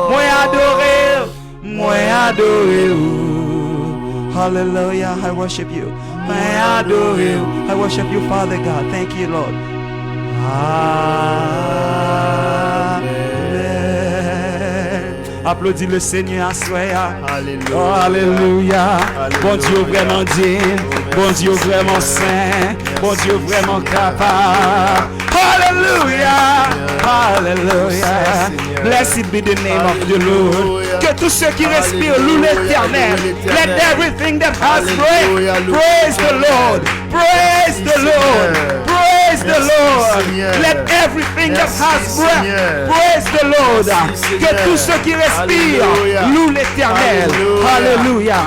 Moi adore vous. Hallelujah, I worship you. Moi adore you. I worship you, Father God. Thank you, Lord. Amen. Applaudis le Seigneur à soi. Alléluia. Oh, alléluia. Bon Dieu vraiment digne. Bon Dieu vraiment saint. Bon Dieu vraiment capable. Hallelujah. Hallelujah. Blessed be the name of the Lord. Que tous ceux qui respirent louent l'Éternel. Let everything that has breath praise the Lord. Praise the Lord. Praise the Lord. Let everything that has breath praise the Lord. Que tous ceux qui respirent louent l'Éternel. Hallelujah.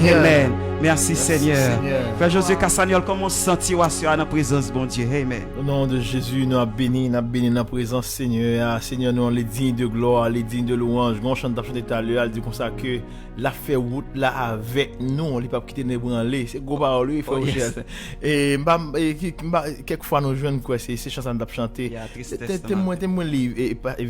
Amen. Merci Seigneur. Frère Josué Cassaniol, comment sentir dans la présence bon Dieu? Amen. Au nom de Jésus, nous avons béni dans la présence Seigneur. Seigneur, nous les dignes de gloire, les dignes de louange. Nous chantons tout à l'heure, elle dit comme ça que la fait route là avec nous, on ne peut pas quitter les branlés. C'est gros parole, il faut et quelquefois nous jeunes quoi, c'est chansons d'ap chanter. Témoin livre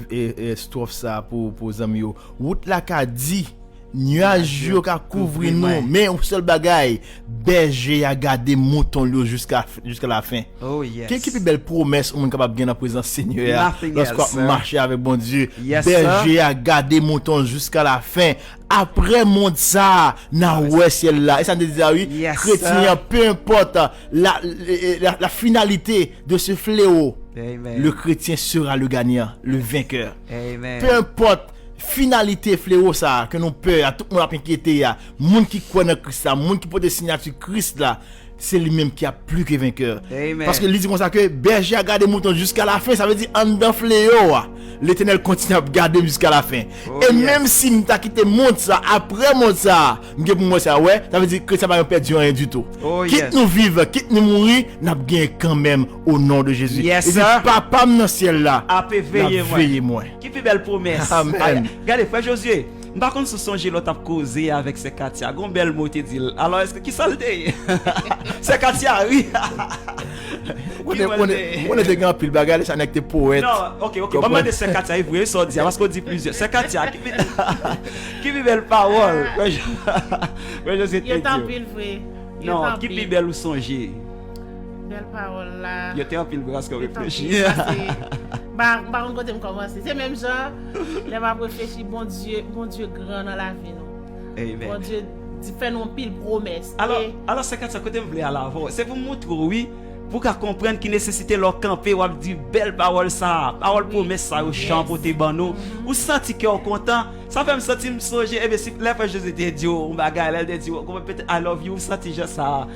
et strophe ça pour amis. Route là qu'a dit nuage yo ka couvrir nous mais un seul bagaille berger a garder mouton lo jusqu'à la fin. Oh yes. Quelle plus belle promesse on capable bien en présence Seigneur lorsqu'on marcher avec bon Dieu. Yes, berger a garder mouton jusqu'à la fin. Après monde ça na ouais ciel là et ça veut dire oui yes, chrétien peu importe la finalité de ce fléau. Amen. Le chrétien sera le gagnant, le vainqueur. Amen. Peu importe finalité fléau ça que nous peur à tout le monde a inquiété ya monde qui croit dans Christ là monde qui porte signature Christ là c'est lui-même qui a plus que vainqueur. Amen. Parce que il dit comme ça que berger a gardé mouton jusqu'à la fin, ça veut dire en dedans fléau l'Éternel continue à garder jusqu'à la fin. Oh, et yes, même si m'ta quitté monde ça après monde ça m'gè pour moi ça ouais ça veut dire que ça va pas perdre rien du tout. Oh, quitte yes, nous vivre quitte nous mourir n'a gagné quand même au nom de Jésus. Yes, et dit, papa dans ciel là a veiller moi qui plus belle promesse. Amen. Regardez frère Josué. Par contre, ce songe l'autre a causé avec ce Katia. Gon bel mot te dit. Alors est-ce que qui ça le dit? C'est Katia, oui. On est des grands pile bagarre, ça n'est que poète. Non, OK. Pas mal de c'est Katia, il voulait ça dire parce qu'on dit plusieurs. C'est Katia qui vit belle parole. Ouais, je sais. Il est en pile vrai. Non, qui vit belle ou songer. Belle parole là. Il était en pile parce qu'on réfléchit. Bah on côté me commencer. C'est même genre les va réfléchir bon Dieu grand dans la vie nous. Amen. Bon Dieu fait nous pile promesse. Alors c'est quand ça côté me voulait à l'avant. C'est pour montrer oui pour qu'à comprendre qui nécessité leur camper, ou dire belle parole ça, parole promesse ça au champ pour tes banos, ou senti que content, ça fait me sentir me songer, et bien si la fois Jésus te dit on bagarre, elle te dit comment peut-être I love you, senti juste ça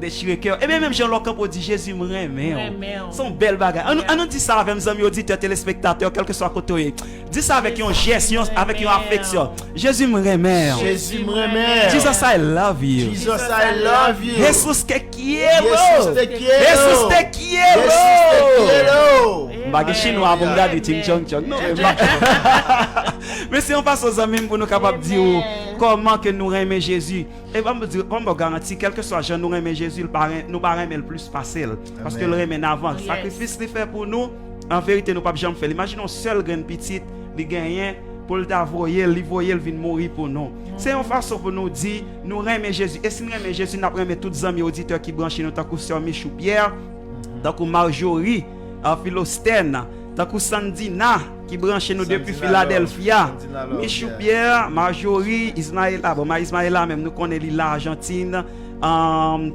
déchirer cœur. Et bien même Jean leur camp pour dire Jésus me remet. Son belle bagarre. On nous dit ça avec mes amis auditeurs, téléspectateurs, quel que soit côté. Dis ça avec une gestion, avec une affection. Jésus me remet. Jésus me remet. Jesus I love you. Jesus I love you. Jesus te quiero. Jesus te quiero. Jesus te quiero. Jesus te quiero. Bagay chinois pour me garder ting chong chong. Non, mais si on passe aux amis pour nous capables de dire comment que nous aimons Jésus. Et on me garantit quel que soit jeune nous aimons Jésus, nous pas aimer le plus facile parce que le remet avant. Le sacrifice qu'il fait pour nous, en vérité nous pas jamais faire. Imaginons seul grain petite, il gagne pour le t'avoyer, il vient mourir pour nous. C'est une façon pour nous dire nous aimons Jésus. Et si nous aimons Jésus, nous aimons tous les amis auditeurs qui branchent nous tant que sœur Michou Pierre, tant que Marjorie, Philostène, tant que Sandina qui branche nous depuis Philadelphia, Michou Pierre, Marjorie, Ismaëla, bon Ismaëla même nous connaissons l'Argentine,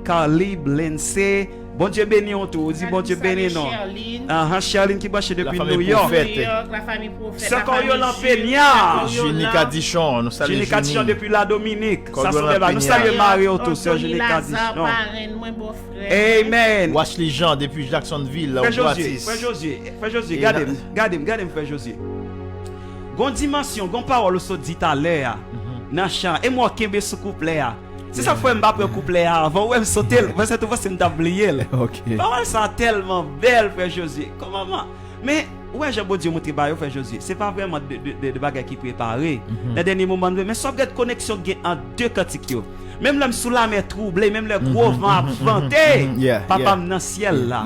Calib, Lindsay. Bon Dieu béni on tout, dis bon Dieu béni non. Charline qui branche depuis New York. La famille prophète. C'est encore Yolan Peña. Junica Dichon, nous saluons Junica Dichon depuis la Dominique. Ça c'est nous saluons Marie autour sur Junica Dichon. Amen. Wesley Jean depuis Jacksonville, là Frère Josué, regardez Frère Josué. Gon dimension, gon parole so dit à l'air. Nan chant et moi kembe sous couplet. Si ça fait m'pa prendre couplet avant ouais me sauter parce que tu vois c'est m'oublier. OK. Parole ça tellement belle Frère Josué. Comment mais ouais j'ai beau Dieu monter ba yo Frère Josué. C'est pas vraiment de bagages qui préparé. Dans dernier moment mais ça get connexion en deux cantiques. Même l'homme sous la mer troublé, même le gros vent vanté. Papa dans ciel là.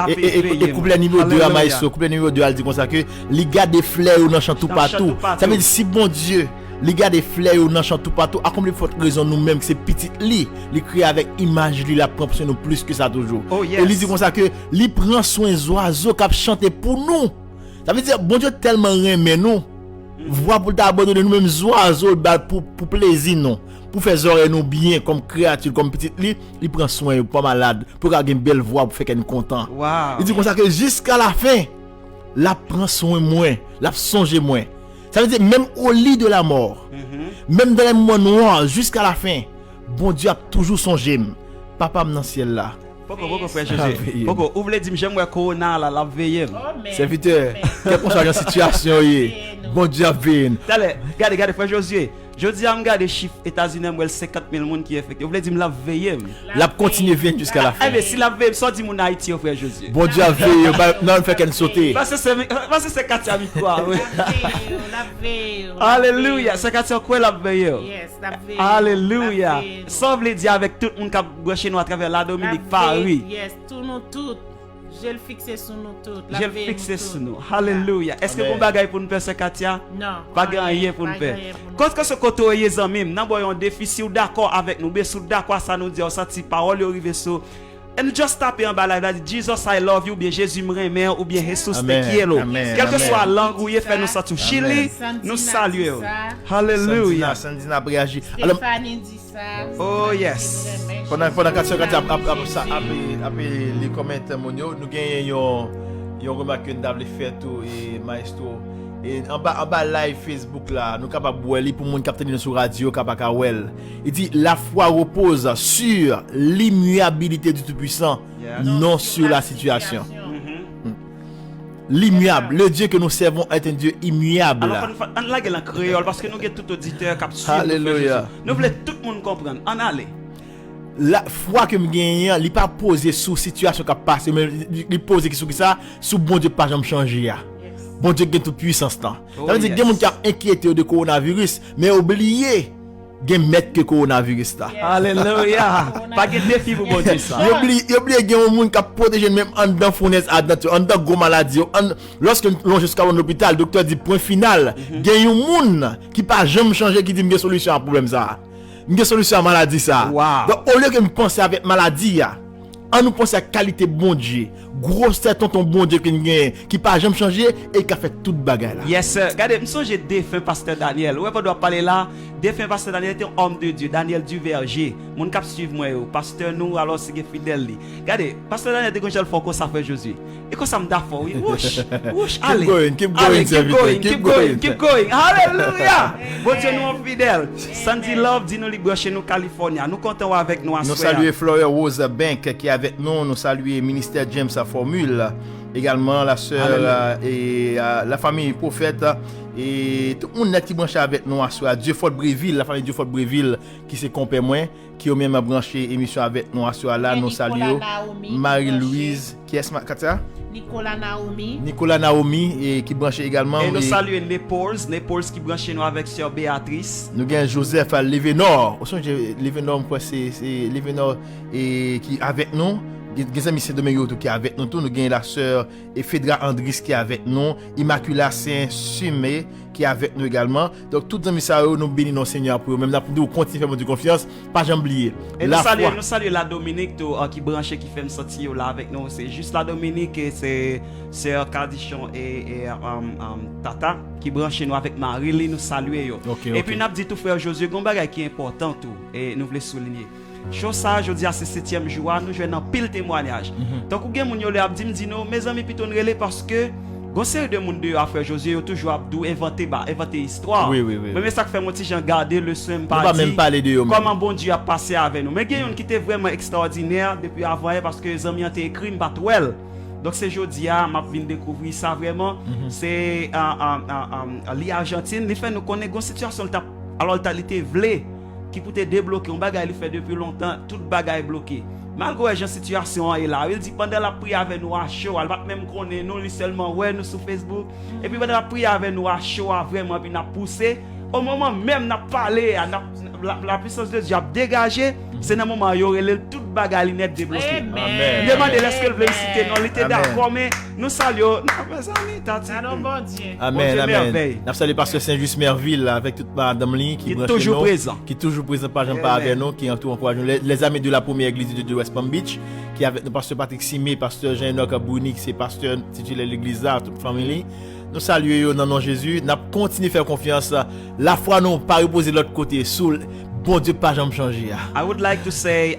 Et couplet numéro 2 à Maïso, couplet numéro 2 elle dit comme ça que les gars des fleurs ou dans chant tout partout. Ça veut dire si bon Dieu les gars des fleurs ou dans chant tout partout, à combien de fois raison nous-mêmes que c'est petit li créé avec image lui la prend sur nous plus que ça toujours. Et il dit comme ça que lui prend soin des oiseaux qui chanter pour nous. Ça veut dire bon Dieu tellement aime nous. Voix pour t'abandonner nous-mêmes oiseaux pour plaisir non. Pour faire oreilles nous bien comme créature comme petite il prend soin pas malade pour avoir une belle voix pour faire qu'elle content. Il dit comme ça que jusqu'à la fin la prend soin moins, la songe moins. Ça veut dire même au lit de la mort, même dans les moments noirs jusqu'à la fin, bon Dieu a toujours songé. Papa dans ciel là. Pourquoi Frère Jésus? Pourquoi vous voulez dire j'aimerais corona là la veiller. Serviteur, quelle qu'on soit la situation bon Dieu a veillé. Regardez Frère Josué. Je dis à me garder chiffre États-Unis, moi 50 000 personnes qui effectuent. Vous voulez dire me la veiller? La continue venir jusqu'à la fin. Mais si la veille, soit dit mon Haïti Frère Josué. Bon Dieu a veillé, non fait qu'elle sauter. Parce que c'est Katia quoi. Alléluia, c'est Katia quoi la veille? Yes, la veille. Alléluia. Ça veut dire avec tout le monde qui a branché nous à travers la Dominique Paris. Yes, tout nous tout. Je le fixe sur nous tous. Je le fixe sur nous. Alléluia. Est-ce que vous bagay pour nous faire Katia? Non. Pas gagner pour nous faire. Quand que ce côté les amis, nous avons un défi ou d'accord avec nous, mais sous d'accord ça nous dit on senti parole arriver sur and just taper en bas là Jesus I love you, bien Jésus me remet ou bien Jesus te quiero. Quelle que soit la langue où il fait nous ça tout Chili, nous saluons. Alléluia. Sandina réagit. Alors Stéphanie dit ça. Oh yes. Pendant Katia après les commentaires monio, nous gagnons une remarque que nous avons fait tout et maestro. Et en bas live Facebook là, nous capable voir pour monde capter sur radio capable. Il dit la foi repose sur l'immuabilité du Tout-Puissant, non sur la situation. L'immuable, le Dieu que nous servons est un Dieu immuable. Alors on la en créole parce que nous avons tout auditeur qui suit. Alléluia. Nous voulons tout le monde comprendre. En aller. La foi que me gagne, il pas poser sous situation qui passe, mais il pose sur ça, sous bon Dieu pas jamais changer. Bon Dieu gagne toute puissance là. Ça veut dire qu'il y a des gens qui ont inquiété de coronavirus, mais oubliez gen mettre que coronavirus là. Alléluia. Pas de défi pour bon Dieu ça. Il oublie gen un monde qui protéger même en dans fournaise en dans gros maladie. Lorsque l'on jusqu'à l'hôpital, docteur dit point final, gen un monde qui pas jamais changer qui dit une solution à problème ça. Une solution à maladie ça. Donc au lieu que me penser avec maladie on nous pense à qualité bon Dieu. Gros c'est ton bon Dieu qui pas jamais changer et qui a fait toute bagarre là. Yes sir. Regardez, me songe défunt pasteur Daniel. Ouais pas doit parler là défunt pasteur Daniel était un homme de Dieu, Daniel Duverger. Mon cap suivre moi, pasteur nous alors c'est fidèle. Regardez, pasteur Daniel était quand fort comme ça fait Jésus. Et quand ça me da fort, oui, whoosh, allez. Keep going. Hallelujah. Bon Dieu nous fidèle. Sandy Love dit nous libre chez nous California. Nous comptons avec nous à Nous saluons Flora Rose Bank qui est avec nous. Nous saluons ministère James à Formule. Également la sœur et la famille prophète et tout le monde qui branché avec nous à Dieu Fort Bréville, la famille Dieu Fort Bréville qui se compère moins qui ont même branché émission avec nous à là nous saluons Marie-Louise qui est Katia Nicolas Naomi et qui branché également et nous saluons Naples qui branché nous avec sœur Béatrice. Nous gagne Joseph Levenor. Levenor c'est Levenor et qui avec nous. Des amis c'est Domingo qui est avec nous, nous gagne la sœur et Fedra Andris qui est avec nous, Immaculata Saint-Sumé qui est avec nous également. Donc tous les amis ça nous bénissons Seigneur pour même nous continuer faire de confiance, pas jamais oublier. Et nous saluons la Dominique qui branché qui fait me sortir là avec nous, c'est juste la Dominique et c'est sœur Cadichon et Tata qui branche nous avec Marie, nous saluons. Et puis nous dit tout frère Josué Gombaga qui est important tout et nous voulons souligner. Chose ça, je dis à ce 7e jour, nous jouons dans pile témoignage. Donc, vous avez des gens qui disent, mes amis, plutôt relais parce que, vous savez, de monde à faire Josué, toujours inventer histoire. Oui. Mais ça fait mon petit gens garder le soin, pas même parler de eux. Comment bon Dieu a passé avec nous. Mais il y a une qui était vraiment extraordinaire depuis avant, parce que les amis ont écrit, pas well. Donc, c'est jeudi, je viens découvrir ça vraiment. C'est l'Argentine, il fait nous connaître une situation, alors, il était vlé. Qui peut te débloquer, on bagaille il fait depuis longtemps, toute bagaille bloquée. Malgré la situation est là, il dit pendant la prière avec nous à chaud, elle va même connaître nous seulement ouais nous sur Facebook et puis pendant la prière avec nous à chaud vraiment puis n'a poussé au moment même n'a parlé la puissance de Dieu a dégagé, c'est dans le moment où il y aurait toute bagaille net débloquée. Amen. Demandez est-ce qu'elle veut citer non, il était d'accord mais nous saluons Amen. Nous saluons pasteur Saint-Just Merville avec toute madame Lee qui est toujours présent. Qui est toujours présent par Jean pas avec nous qui entoure encore les amis de la première église de West Palm Beach qui avec nous pasteur Patrick Simé, pasteur Jean-Enoch Bouni qui c'est pasteur titulaire de l'église là toute famille. Nous saluons dans nom Jésus, nous continuons à faire confiance. La foi nous pas reposer de l'autre côté sous bon Dieu pas jamais changer. I would like to say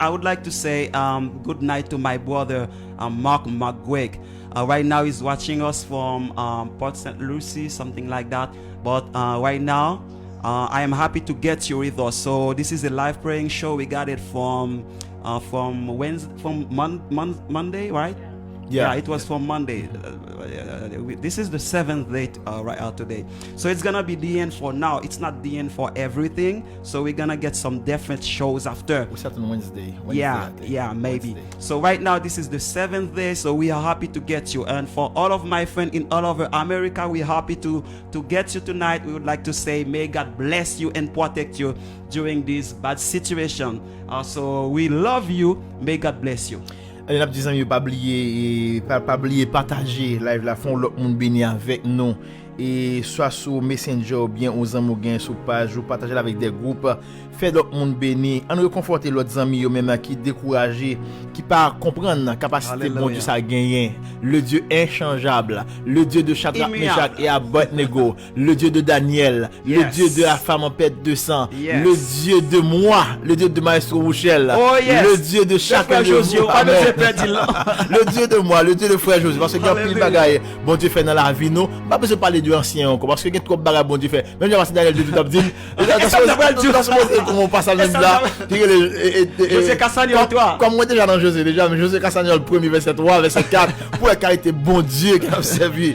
good night to my brother Mark McGuig. Right now he's watching us from Port St. Lucie, something like that. But right now I am happy to get you with us. So this is a live praying show. We got it from Monday, right? Yeah, it was from Monday. This is the 7th day right out today. So it's gonna be the end for now. It's not the end for everything. So we're gonna get some different shows after. We start on Wednesday maybe. So right now this is the 7th day. So we are happy to get you. And for all of my friends in all over America, we're happy to get you tonight. We would like to say, may God bless you and protect you during this bad situation. So we love you. May God bless you. Et n'a dit amis pas oublier partager live la fond l'autre monde béni avec nous et soit sur Messenger ou bien aux amis ou bien sur page ou partager avec des groupes fait l'autre monde béni en réconforter l'autre amis yo même qui découragé qui pas comprendre la capacité bon Dieu ça gagner le Dieu inchangeable le Dieu de Shadrach Meshach et Abednego le Dieu de Daniel le Dieu de la femme en perte de sang le Dieu de moi le Dieu de Maestro Rouchel le Dieu de chacun de vous le Dieu de moi le Dieu de frère Josué parce que il y a plus de bagaille bon Dieu fait dans la vie nous pas besoin de parler de ancien encore parce que il y a trop de bagaille bon Dieu fait même j'ai passé Daniel de tout abdil comment on passe à même là José Cassagnon toi comme moi déjà dans José Cassagnon le premier verset 3 verset 4 pour la qualité bon Dieu qui a servi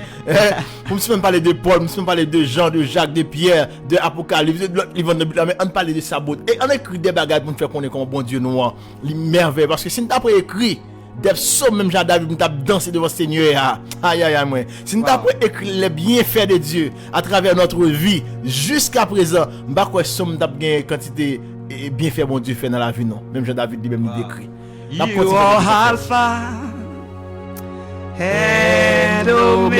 pour me même parler de Paul me parler de Jean de Jacques de Pierre de Apocalypse de l'autre livre de Bible mais on parler de sabot et on écrit des bagages pour nous faire connaître comment bon Dieu nous les merveilles parce que si nous t'après écrit des psaumes même Jean David nous t'a dansé devant Seigneur aïe moi si nous t'après écrit les bienfaits de Dieu à travers notre vie jusqu'à présent m'pas quoi somme t'a gain quantité bienfaits bon Dieu fait dans la vie non même Jean David dit même décrit You are Alpha and Omega.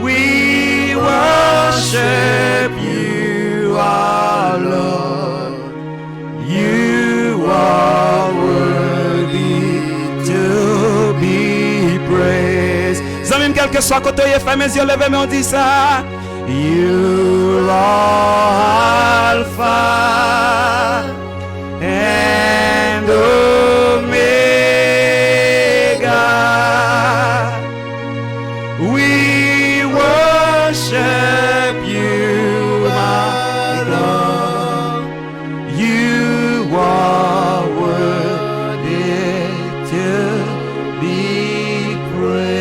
We worship you, our Lord. You are worthy to be praised. Zamim, quel que soit côté, fait mes yeux levés, mais on dit ça. You are Alpha and Omega. We worship you, my God. You are worthy to be praised.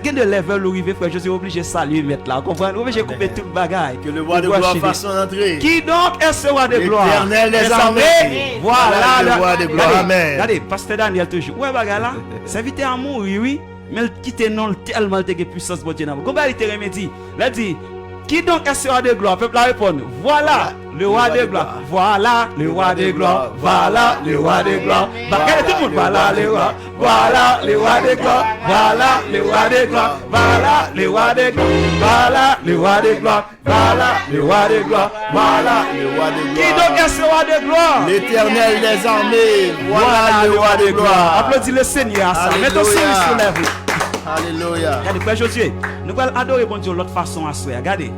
Gain de level où arrivé, frère, je suis obligé de saluer mettre là. Comprenez? Obligé de couper tout le bagage. Que le roi de gloire fasse son entrée. Qui donc est ce roi de gloire? L'Éternel des armées. Voilà le roi de gloire. Amen. Regardez, pasteur Daniel toujours. Ouais, bagage là. Serviteur à mourir, oui. Mais il quitte non tellement de puissance pour Dieu. Comment il te remédie? Il a dit, qui donc est ce roi de gloire? Peuple répond, voilà le roi de gloire. Voilà le roi de gloire. Voilà le roi de gloire. Regardez tout le monde. Voilà le roi. Voilà le roi de gloire. Voilà le roi de gloire. Voilà le roi de gloire. Voilà le roi de gloire. Voilà le roi de gloire. Voilà le roi de gloire. Qui donc est ce roi de gloire? L'Éternel des armées. Voilà le roi de gloire. Applaudis le Seigneur. Mets ton sourire sur les lèvres. Alléluia. Regardez, frère Josué, nous allons adorer bon Dieu de l'autre façon à soi. Regardez.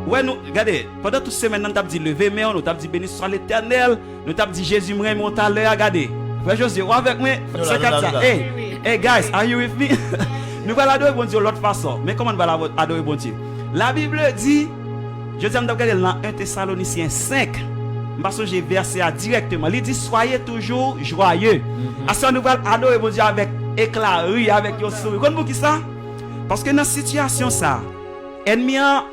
Ouais, nous, regardez, pendant toute semaine, nous avons dit lever mais nous avons dit béni soit l'Éternel, nous avons dit Jésus m'aime mon talent. Regardez. Frère Josué, avec moi, c'est comme ça. Hey guys, are you with me? Nous allons adorer bon Dieu de l'autre façon. Mais comment nous allons adorer bon Dieu? La Bible dit, je dis, nous avons regardé dans 1 Thessaloniciens 5. Parce que j'ai versé directement. Il dit soyez toujours joyeux. À ce nous allons adorer bon Dieu avec éclat, avec your sourire. Comment qui ça? Parce que dans cette situation ça, ennemi a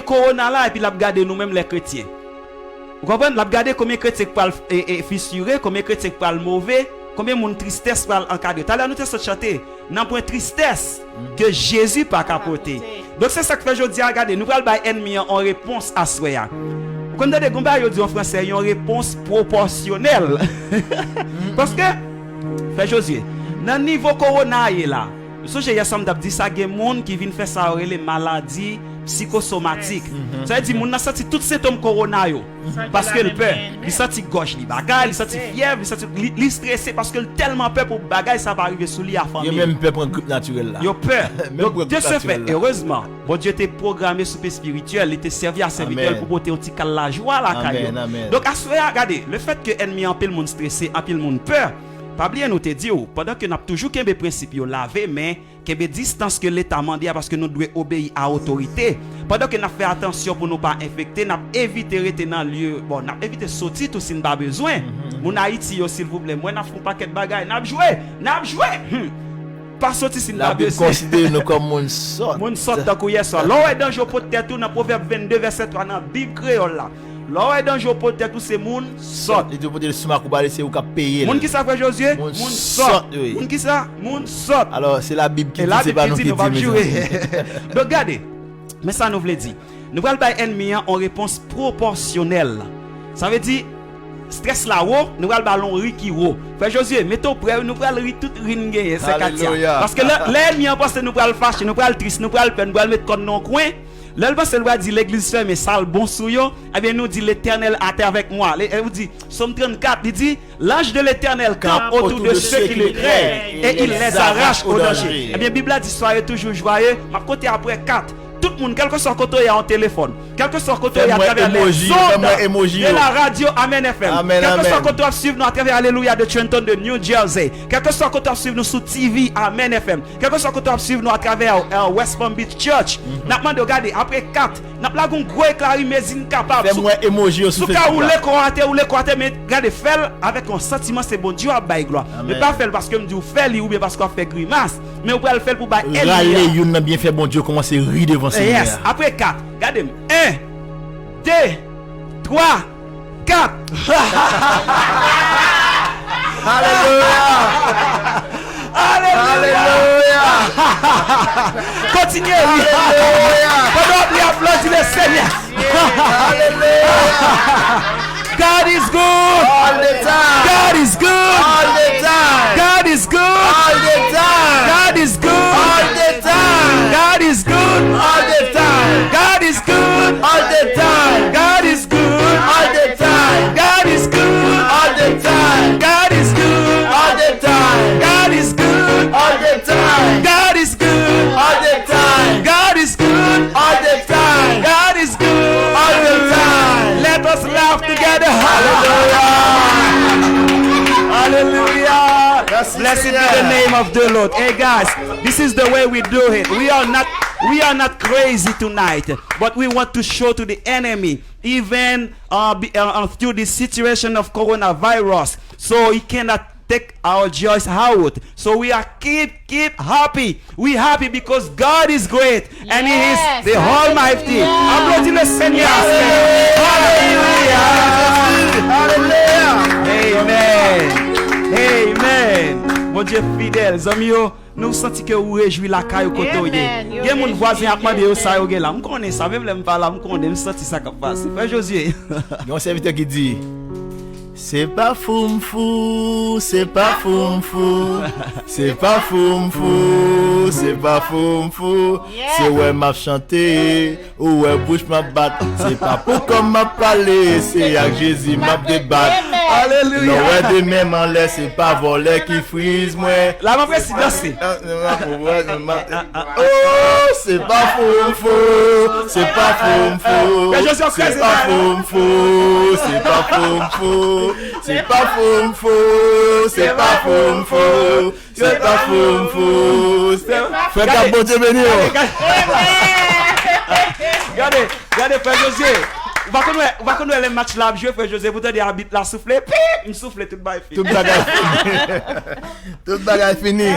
corona là et puis l'a regarder nous-mêmes les chrétiens. Vous comprenez? L'a regarder combien chrétiens parlent fissuré, combien chrétiens parlent mauvais, combien mon tristesse parle encadré. Tout à l'heure nous t'ai chanté dans point tristesse que Jésus pas capoté. Donc c'est ça que fait aujourd'hui regarder, nous allons bailler ennemi en réponse à soi. Vous connaissez des combats en français, une réponse proportionnelle. Parce que frère Josué, dans le niveau corona là, ce que j'ai dit ça, il y a des gens qui viennent faire ça les maladies psychosomatiques. Ça veut dire que gens senti tous les symptômes corona parce que le peur, il senti gauche, il bagaille, il senti fièvre, il senti il stressé parce que tellement peur pour bagaille ça va arriver sous lui à famille. Il y a même peur pour un grippe naturel là. Il y a peur. Donc Dieu se fait heureusement. Bon Dieu t'est programmé super spirituel, il t'est servi à serviteur pour porter un petit cal la joie la caillou. Donc à ce regardez, le fait que ennemi en pile monde stressé, en pile monde peur. Pas oublier nous te dire pendant que nous avons toujours qu'un principe laver mais qu'un distance que l'état mandé parce que nous devons obéir à autorité pendant que nous fait attention pour nous pas infecter nous éviter rester dans lieu bon nous éviter sortir tout si nous pas besoin mon Haïti s'il vous plaît moi n'a font paquet de bagaille n'a joué pas sortir si nous pas besoin considérer nous comme mon sort tant que hier soir là est danger pour tête tout dans Proverbe 22 verset 3 dans Bible créole là. Là est danger pour tête tous ces moun sort. Et tu peux dire sous ma c'est ou ka payer. Moun qui ça frère Josué? Moun sort. Moun qui ça? Moun sort. Alors c'est la Bible qui dit c'est pas nous qui dit. Donc regardez. Mais ça nous veut dire. Nous allons bailler ennemi en réponse proportionnelle. Ça veut dire stress là haut, nous allons ballon ri qui haut. Frère Josué, mettons prêt, nous allons ri tout ringuer c'est Katia. Parce que l'ennemi en pense nous allons fâcher, nous allons triste, nous allons peine, nous allons mettre comme non coin. L'Alba c'est le dit l'église fait mais sale bon sou yo, eh bien nous dit l'Éternel a été avec moi. Elle vous dit Somme 34, il dit l'ange de l'Éternel campe autour de ceux qui le craignent et il les arrache au danger. Eh bien Bible a dit soyez toujours joyeux. Ma côté après 4 tout le monde, quel que soit côté en téléphone, quel que soit côté à travers les ondes de la radio Amen FM, quel que soit côté suivre nous à travers Alléluia de Trenton de New Jersey, quel que soit côté suivre nous sur TV Amen FM, quel que soit côté suivre nous à travers West Palm Beach Church. N'a pas de regarder après 4, n'a pas un gros éclairage mais incapable. Fais-moi emoji sur Facebook. Ou les croater mais regardez faire avec un sentiment c'est bon Dieu a bailler gloire. Mais pas faire parce que me dit ou faire ou bien parce qu'on fait grimace, mais on peut le faire pour bailler. Râler yon bien fait bon Dieu commencer rire devant yes, après 4, regardez 1, 2, 3, 4. Alléluia. Alléluia. Continuez. Alléluia. Pendant applaudir le Seigneur. Alléluia. God is good all the time. God is good all the time. God is good all the time. God is good all the time. God is good all the time. God is good all the time. God is good all the time. God is good all the time. God is good all the time. God is good all the time. God is good all the time. God Blessed be the name of the Lord. Hey guys, this is the way we do it. We are not crazy tonight, but we want to show to the enemy, even through the situation of coronavirus, so he cannot take our joys out. So we are keep happy. We happy because God is great and He is the Almighty. Applaudis le Seigneur. Hallelujah. Amen. Mon Dieu fidèle, amis yo, nous senti que vous réjouit la caille koto yé. Gen mon voisin a demandé yo ça yo gen là. M'konne ça, même l'aime pas là, m'konne, m'senti ça comme passe. Frère Josué. Yon serviteur qui dit c'est pas foum-fou, c'est pas foum-fou, c'est pas foum-fou, c'est pas foum-fou, c'est ouais m'a chanté, ou ouais bouche m'a battre, c'est pas pour comme m'a parlé, c'est avec Jésus m'a débattre. Alléluia. Non ouais de même en l'air, c'est pas voler qui frise moi. La m'a fait si danser. Oh, c'est pas foum-fou, c'est pas foum-fou, c'est pas foum-fou, c'est pas foum-fou. C'est pas foum-fou, c'est pas foum-fou, c'est pas foum-fou. Frère Gabon, Dieu béni. Regardez, Frère José. On va connaître les matchs là, jouer Frère José. Vous avez habité là, souffler, me souffler tout bail fini. Tout bagage fini.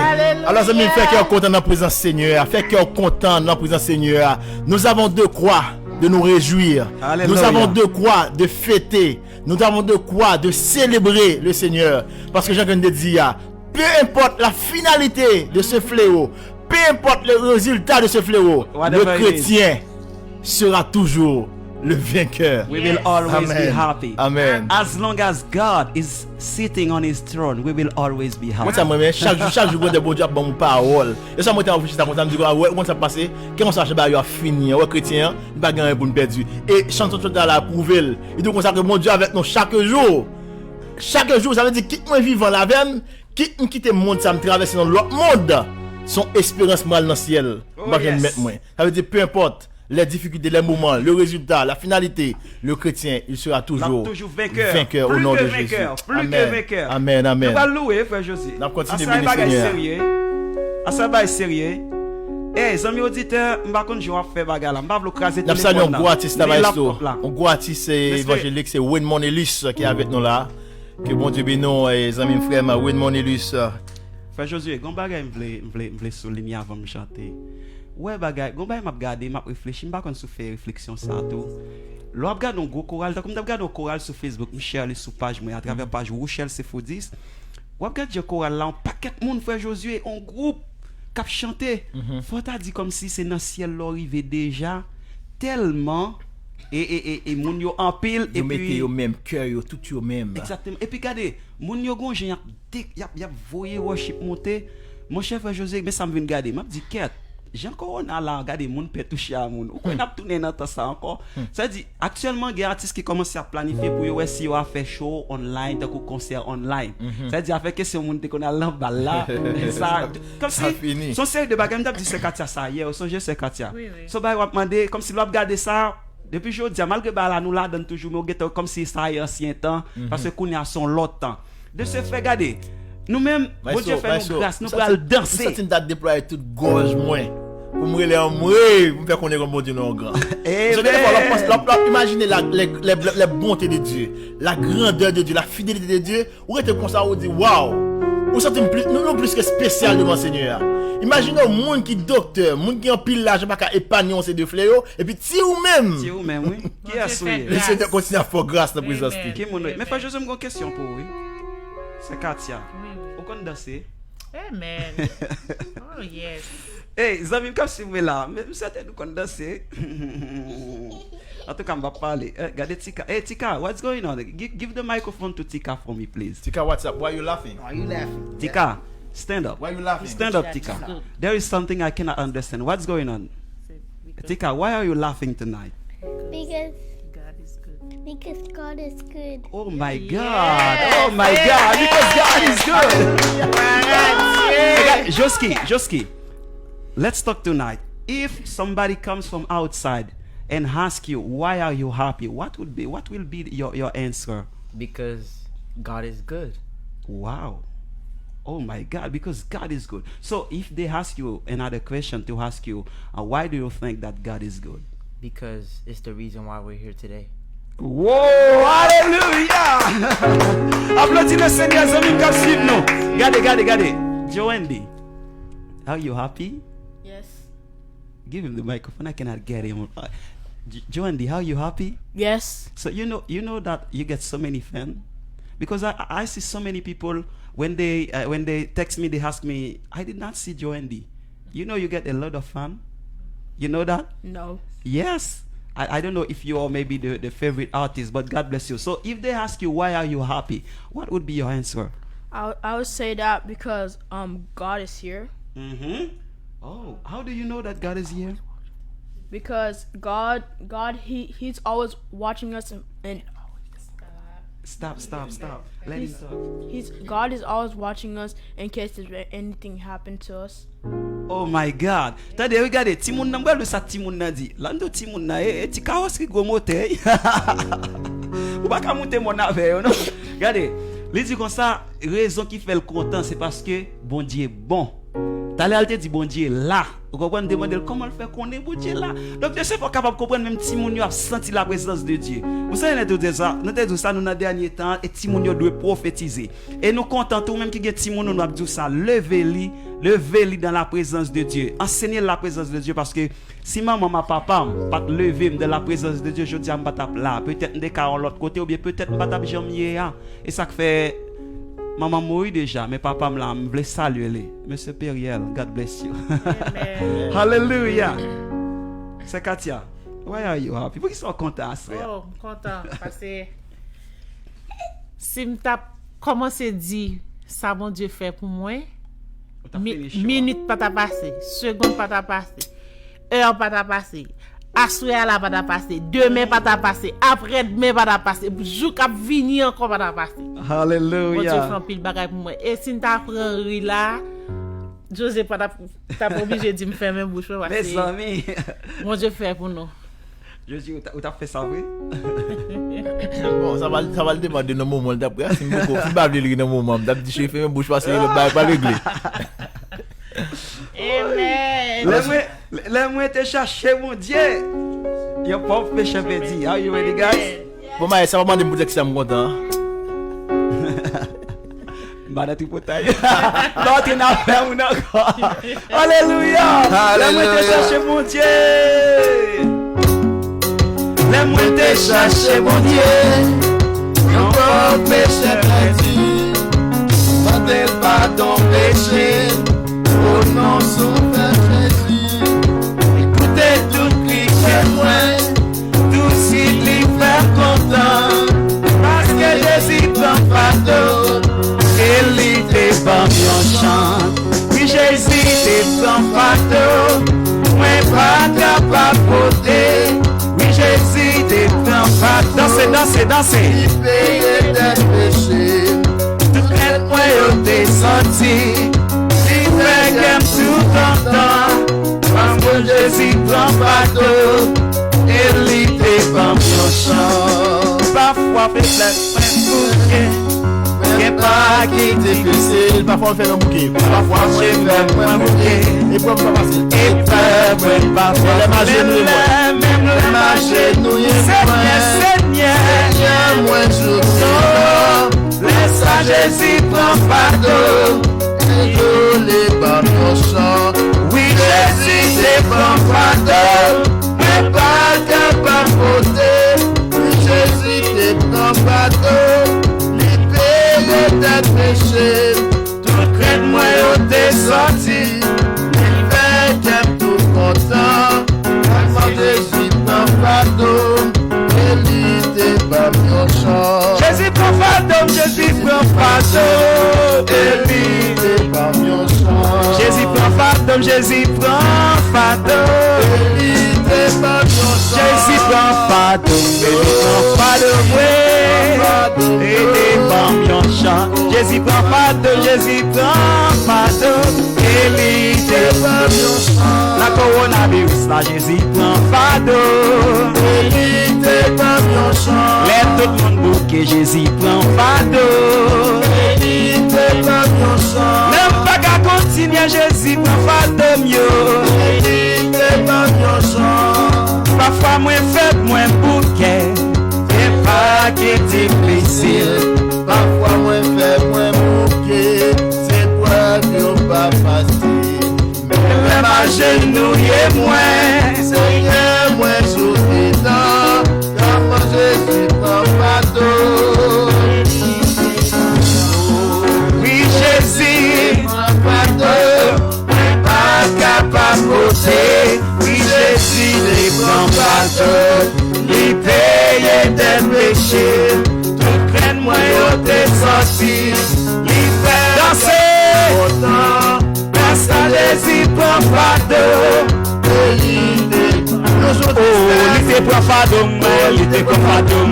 Alors, ça me fait cœur content dans la présence Seigneur. Fait cœur content dans la présence Seigneur. Nous avons de quoi de nous réjouir. Alléluia. Nous avons de quoi de fêter. Nous avons de quoi de célébrer le Seigneur. Parce que j'ai envie de dire, peu importe la finalité de ce fléau, peu importe le résultat de ce fléau, le chrétien sera toujours le vainqueur. We will always be happy. Amen. As long as God is sitting on His throne, we will always be happy. Moi, ça me chaque jour, de bon Dieu, bon parole. Et ça, moi, t'es en fait, ça me dit, ouais, comment ça passe? Comment ça, il a fini? Ouais, chrétien, il va gagner pour nous perdre. Et chanson total à prouver. Il doit consacrer mon Dieu avec nous chaque jour. Chaque jour, ça veut dire, quitte moi vivant la veine, quitte le monde, ça me traverse dans l'autre monde. Son espérance mal dans le ciel. Moi, je vais mettre moi. Ça veut dire, peu importe les difficultés, les moments, le résultat, la finalité, le chrétien, il sera toujours vainqueur au nom de Jésus. Plus que vainqueur. Amen, amen. Nous allons louer, Frère José. On continue de bénir sérieux. Ça va sérieux. Eh, amis auditeurs, je ne vais pas faire bagarre là. Je ne vais pas craser tout le monde. Nous avons un gros artiste un gros artiste évangélique, c'est Wayne Ellis qui est avec nous là. Que bon Dieu bénisse les amis frères, Wayne Ellis. Frère Josué, je vais souligner avant de chanter. Ouais, bagay, gomba m'a regardé, m'a réfléchi, m'a kon sou faire réflexion ça tout. L'on regarde un gros choral, comme tu regardes un choral sur Facebook, Michel sur page moi à travers page Rochelle C410. On regarde un choral là, un paquet de monde Frère Josué, un groupe qui a chanté. Faut t'a dit comme si c'est dans ciel l'arrivée déjà tellement et moun yo en pile et puis au même cœur yo tout yo même. Exactement. Et puis regardez, moun yo gon y a voyé worship monter. Mon chef Frère Josué, mais ça me vient regarder, m'a dit quête. J'ai encore on a là regarder moun peut toucher à moun. Ou qu'on a tourné dans ça encore. Ça dit actuellement il y a des artistes qui commencent à planifier pour yo si yo a fait show online, donc concert online. Ça dit avec que c'est moun te qu'on a l'emball là, ça comme si son série de bagages me dit c'est Katia ça hier, son jeu c'est Katia. So ba va demander comme si l'on regarder ça depuis jour dia malgré ba là nous là donne toujours mais comme si ça y ancien temps parce que qu'on a son l'autre temps. De ce fait regarder nous-mêmes bon Dieu fait nous grâce, nous pour danser. C'est une date déployer toute gorge moins. Pour me les me faire connaître comme bon Dieu non grand. Imaginez les bontés de Dieu, la grandeur de Dieu, la fidélité de Dieu. Ou êtes comme ça, on dit waouh. Ou sentez nous plus que spécial devant Seigneur. Imaginez un monde qui docteur, monde qui en pile l'argent pas qu'à épargner ces deux fléaux et puis si ou même. Si ou même oui. Qui a souillé. Le Seigneur continue à faire grâce dans la présence. Mais Frère José, j'ai une question pour vous. C'est Katia. Vous connaissez danser? Amen. Oh yes. Hey, les amis, comme si vous êtes là, mais vous savez, nous connaissons danser. En tout cas, on va parler. Regardez Tika. Hey Tika, what's going on? Give the microphone to Tika for me, please. Tika, what's up? Why are you laughing? Why are you laughing? Tika, stand up. Why are you laughing? Stand up, Tika. There is something I cannot understand. What's going on? Tika, why are you laughing tonight? Because God is good. Because God is good. Oh my God! Oh my God! Because God is good. Joski. Let's talk tonight. If somebody comes from outside and asks you why are you happy, what will be your answer? Because God is good. Wow. Oh my God, because God is good. So if they ask you another question to ask you, why do you think that God is good? Because it's the reason why we're here today. Wow, hallelujah! Applaudis le Seigneur, amis qui suivent nous. Regardez. Joandy, are you happy? Yes. Give him the microphone. I cannot get him. Joandy, are you happy? Yes. So you know that you get so many fans, because I see so many people when they text me, they ask me, I did not see Joandy. You know you get a lot of fans. You know that? No. Yes. I don't know if you are maybe the favorite artist, but God bless you. So if they ask you why are you happy, what would be your answer? I would say that because God is here. Mm-hmm. Oh, how do you know that God is here? Because God he's always watching us and Stop. Let him talk. God is always watching us in case there's anything happen to us. Oh my God. Tade, regardez, Timoun nan bral de sa Timoun nan di. Lando Timoun nan ti kaos ki go mote. Ou pas ka monter mon avec, non? Regardez, li dit comme ça, raison qui fait le content c'est parce que bon Dieu est bon. T'as l'air te dit bon Dieu là. Vous comprenez, demander comment le faire connaître bon Dieu là. Donc je suis pas capable de comprendre même Timoun yo a senti la présence de Dieu. Vous savez nous dit ça nous dans dernier temps et Timoun yo doit prophétiser. Et nous content tout même qui get Timoun nous a dit ça, levez-li dans la présence de Dieu. Enseignez la présence de Dieu parce que si maman papa pas lever dans la présence de Dieu, je dis pas tape là, peut-être des cas l'autre côté ou bien peut-être pas tape jambier et ça fait maman mourit déjà, mais papa me voulait saluer. Monsieur Periel, God bless you. Hallelujah. C'est Katia. Why are you happy? Pourquoi ils sont contents, frère? Oh, content parce que si m't'a commencé dire ça mon Dieu fait pour moi, minute pas t'a passé, seconde pas t'a passé, heure pas t'a passé. Assoya la pas t'a passé, demain pas t'a passé, après-demain pas t'a passé, jour qui venir encore pas t'a passé. Hallelujah. Bon Dieu fait un pile bagay pour moi. Et si t'as prend ri là, José pas t'as pas obligé de me fermer bouche parce que mes amis, bon Dieu fait pour nous. Josie, où t'as fait ça oui? Bon, ça va le demander dans le moment d'après. Si beaucoup si pas le dans le moment, d'ab dit chef fermer bouche parce que le bail pas réglé. Amen. Laisse-moi te chercher mon Dieu. Your pauvre péché dit. Are you ready, guys? Bon, mais ça va demander pour dire que ça me content. Bada tu potaille. L'autre n'a fait un encore. Alléluia. Laisse-moi te chercher mon Dieu. Laisse-moi te chercher mon Dieu. Your pauvre péché dit. Pas-t-elle pas ton péché? Oh non, sauveur Jésus. Écoutez tout cri chez moi, tout si lui fait content. Parce que Jésus prend fardeau, et lui débat mon chant. Oui, Jésus débat fardeau, moi pas capable de porter. Oui, Jésus débat fardeau. Dansez. Il paye des péchés, tout est moi au descenti. Tout content, parce que Jésus prend fardeau, et lui débat mon chant. Parfois peut-être mais pas qui difficile. Parfois on fait un bouquet. Parfois je fais un bouquet. Et pour pas facile. Et pour pas facile. Même les magenouilles. Seigneur, moi je laisse à Jésus prend fardeau. Les bâtons chantent. Oui, Jésus défend fardeau, mais pas capable de porter. Oui, Jésus défend fardeau, les paye tes péchés. Tout crainte moi au descenti, il fait qu'elle tout content. Quand Jésus prend fardeau, et lui défend ton chant. Jésus prend fardeau, Jésus prend fardeau, et lui défend ton chant. Jésus prend fardeau, Jésus prend fardeau. Jésus prend fardeau, Jésus prend fardeau, oui. Et défend mon chant. Jésus prend fardeau, Jésus prend fardeau. Et lui défend mon chant. La coronavirus, là, Jésus prend fardeau. Et lui défend mon chant. Laisse tout le monde bouquet, Jésus prend fardeau. Et lui défend mon chant. genouiller moi. Seigneur, moi, j'oublie tant. Comment Jésus prend pardon. Oui, Jésus prend pardon. Pas capable côté. Oui, Jésus les prend pardon. Les paye des péchés. Tout prenne moi au t'es sorti. Les fait danser. Autant. Parce que Jésus prend pardon. Oh, l'ité prend pardon, l'ité prend pardon,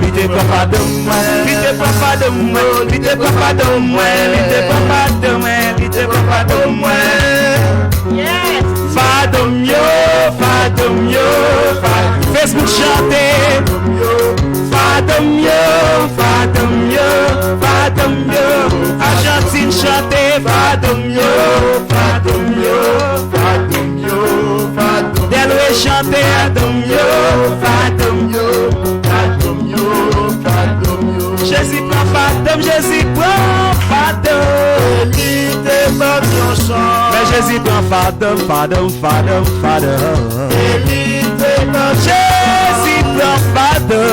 l'ité prend pardon, l'ité prend pardon, l'ité prend pardon, l'ité prend pardon, l'ité prend pardon. Pardon yo, pardon yo, Facebook chanter. Pardon yo, pardon yo, pardon yo, Argentine chanter. Pardon yo, pardon yo, pardon yo, pardon. Delaware chanter. Pardon yo, pardon yo, pardon yo, pardon yo. Jésus prend pardon, Jésus prend pardon. Élite par ton chant. Mais Jésus prend pardon, pardon, pardon, pardon. Élite par Jésus prend pardon.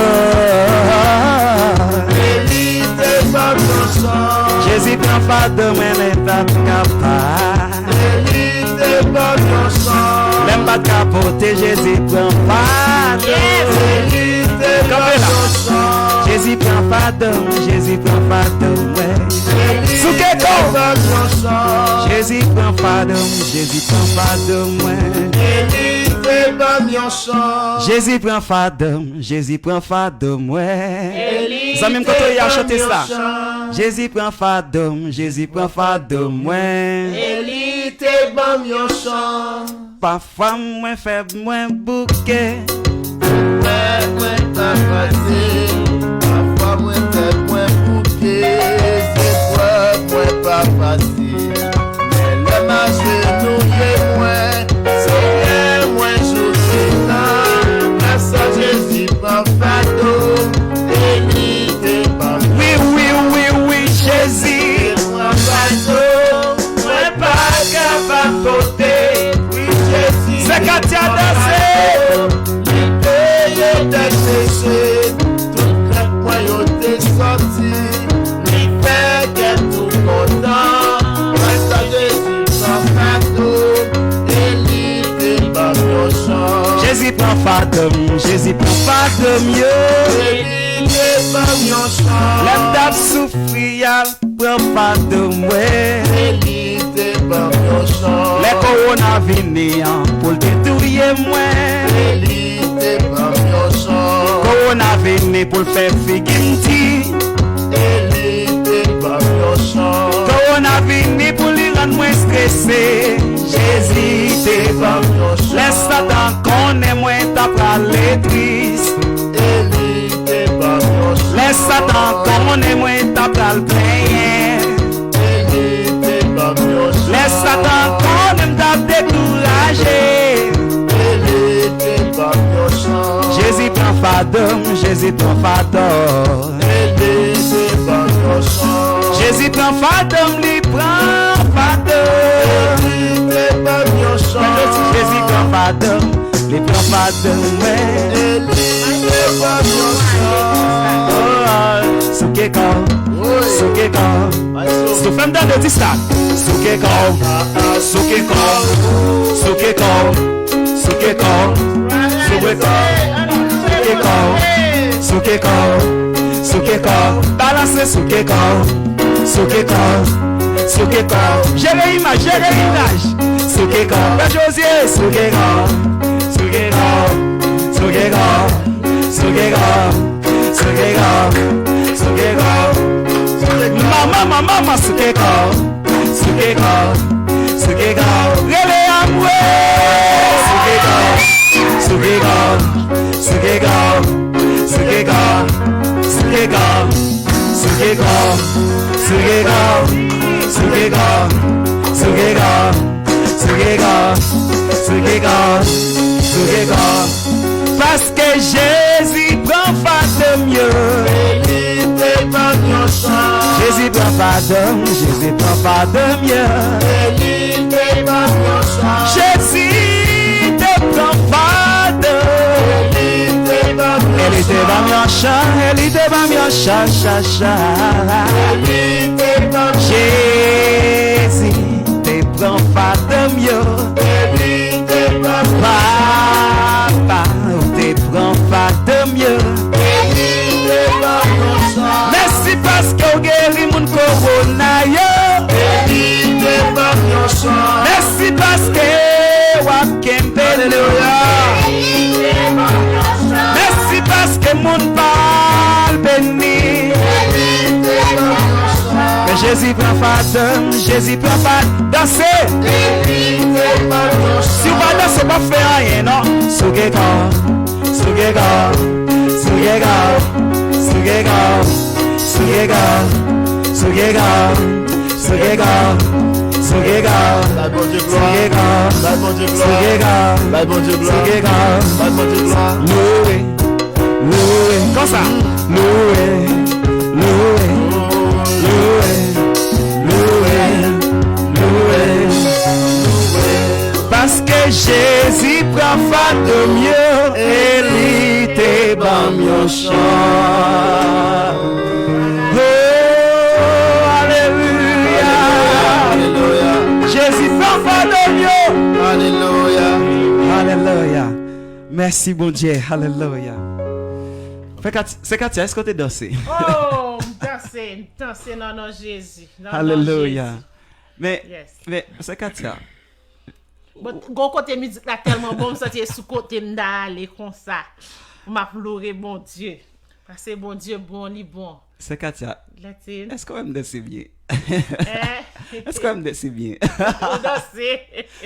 Élite par ton chant. Jésus prend pardon, mais n'est pas capable. Élite par ton chant. Même pas capoter, Jésus prend pardon. Élite par ton chant. Jésus prend pardon, Jésus prend pardon, ouais. Jésus prend pardon, Jésus prend pardon, ouais. Jésus prend pardon, Jésus prend pardon, ouais. Vous avez quand il a chanté ça. Jésus prend pardon, Jésus prend pardon, ouais. Élite bon yon chant. Parfois moins faible, moins bouquet. Moins pas facile. Parfois moins faible, moins bouquet. C'est toi, moins pas facile. Mais le marché nous est moins. C'est moins joué là. Grâce à Jésus, pas fardeau. Élite pas. Oui, Jésus. Moins fardeau. Moins pas capable côté. Oui, Jésus. C'est quand tu as dansé. L'idée d'être séché. Tout le moyen t'est sorti. L'hiver qu'est tout content. Grâce à Jésus, sans fardeau. Élite par mon chant. Jésus prend pardon, Jésus prend pardon mieux. Élite par mon chant. L'aime d'ab souffrir, prend pardon, ouais. Élite par mon chant. Les coronavirus pour le détruire, moi. Élite par mon chant. Coronavirus pour le faire figuinti. Élite par mon chant. Coronavirus pour lui rendre moins stressé. Jésus t'es par mon chant. Laisse Satan qu'on est moins t'apprendre triste. Élite par mon chant. Laisse Satan qu'on est moins t'apprendre plaigner. Élite par mon chant. Laisse Satan qu'on aime t'ap décourager. Élite par mon chant. Jésus prend pardon, Jésus prend pardon. Élite par mon chant. Jésus prend pardon, lui prend pardon. Élite par mon chant. Jésus prend pardon, lui prend pardon, ouais. Élite par mon chant. Oh, souke kon, souke kon. Sou femme dans le distant. Souke kon, souke kon, souke kon, souke kon, souke kon, souke kon, souke kon, balance souke kon, souke kon, souke kon. Gère image, souke kon. Père Josier, souke kon, souke kon, souke kon, souke kon, souke kon, souke kon. Mama, souke kon, souke kon, souke kon. Réveille à moi, souke kon, souke kon, souke kon, souke kon, souke kon, souke kon, souke kon, souke kon, souke kon, souke kon, souke kon, souke kon. Parce que Jésus prend pardon mieux. Élite par mon chant. Jésus prend pardon, Jésus prend pardon mieux. Élite par mon chant. Jésus te bam yon chan, li te bam yon chan, chan, chan. Jésus te prend fatem yo. Papa, te prend fatem yo. Merci parce que vous guéri mon corona yo. Merci parce que vous kembe yo. Merci parce que mon parle béni. Mais Jésus prend fatem, Jésus prend fatem. Danser. Si vous pas danser, pas faire rien, non. Sougega, sougega, sougega. Sougega, sougega, sougega, sougega, sougega, sougega, loué, loué, comme ça, loué, loué, loué, loué, loué, parce que Jésus prend de mieux et lui te ban mieux chant. Oh, alléluia, alléluia. Jésus prend de mieux. Alléluia, alléluia. Merci bon Dieu, alléluia. C'est Katia, est-ce que tu es dansé? Oh, danser non non Jésus. Alléluia. Mais c'est Katia. Gon côté musique là tellement bon, ça c'est sous côté m'daller comme ça. M'a pleurer bon Dieu. Parce que bon Dieu bon, li bon. C'est Katia. Est-ce qu'on aime danser bien? Est-ce qu'on aime danser bien? Ou danser.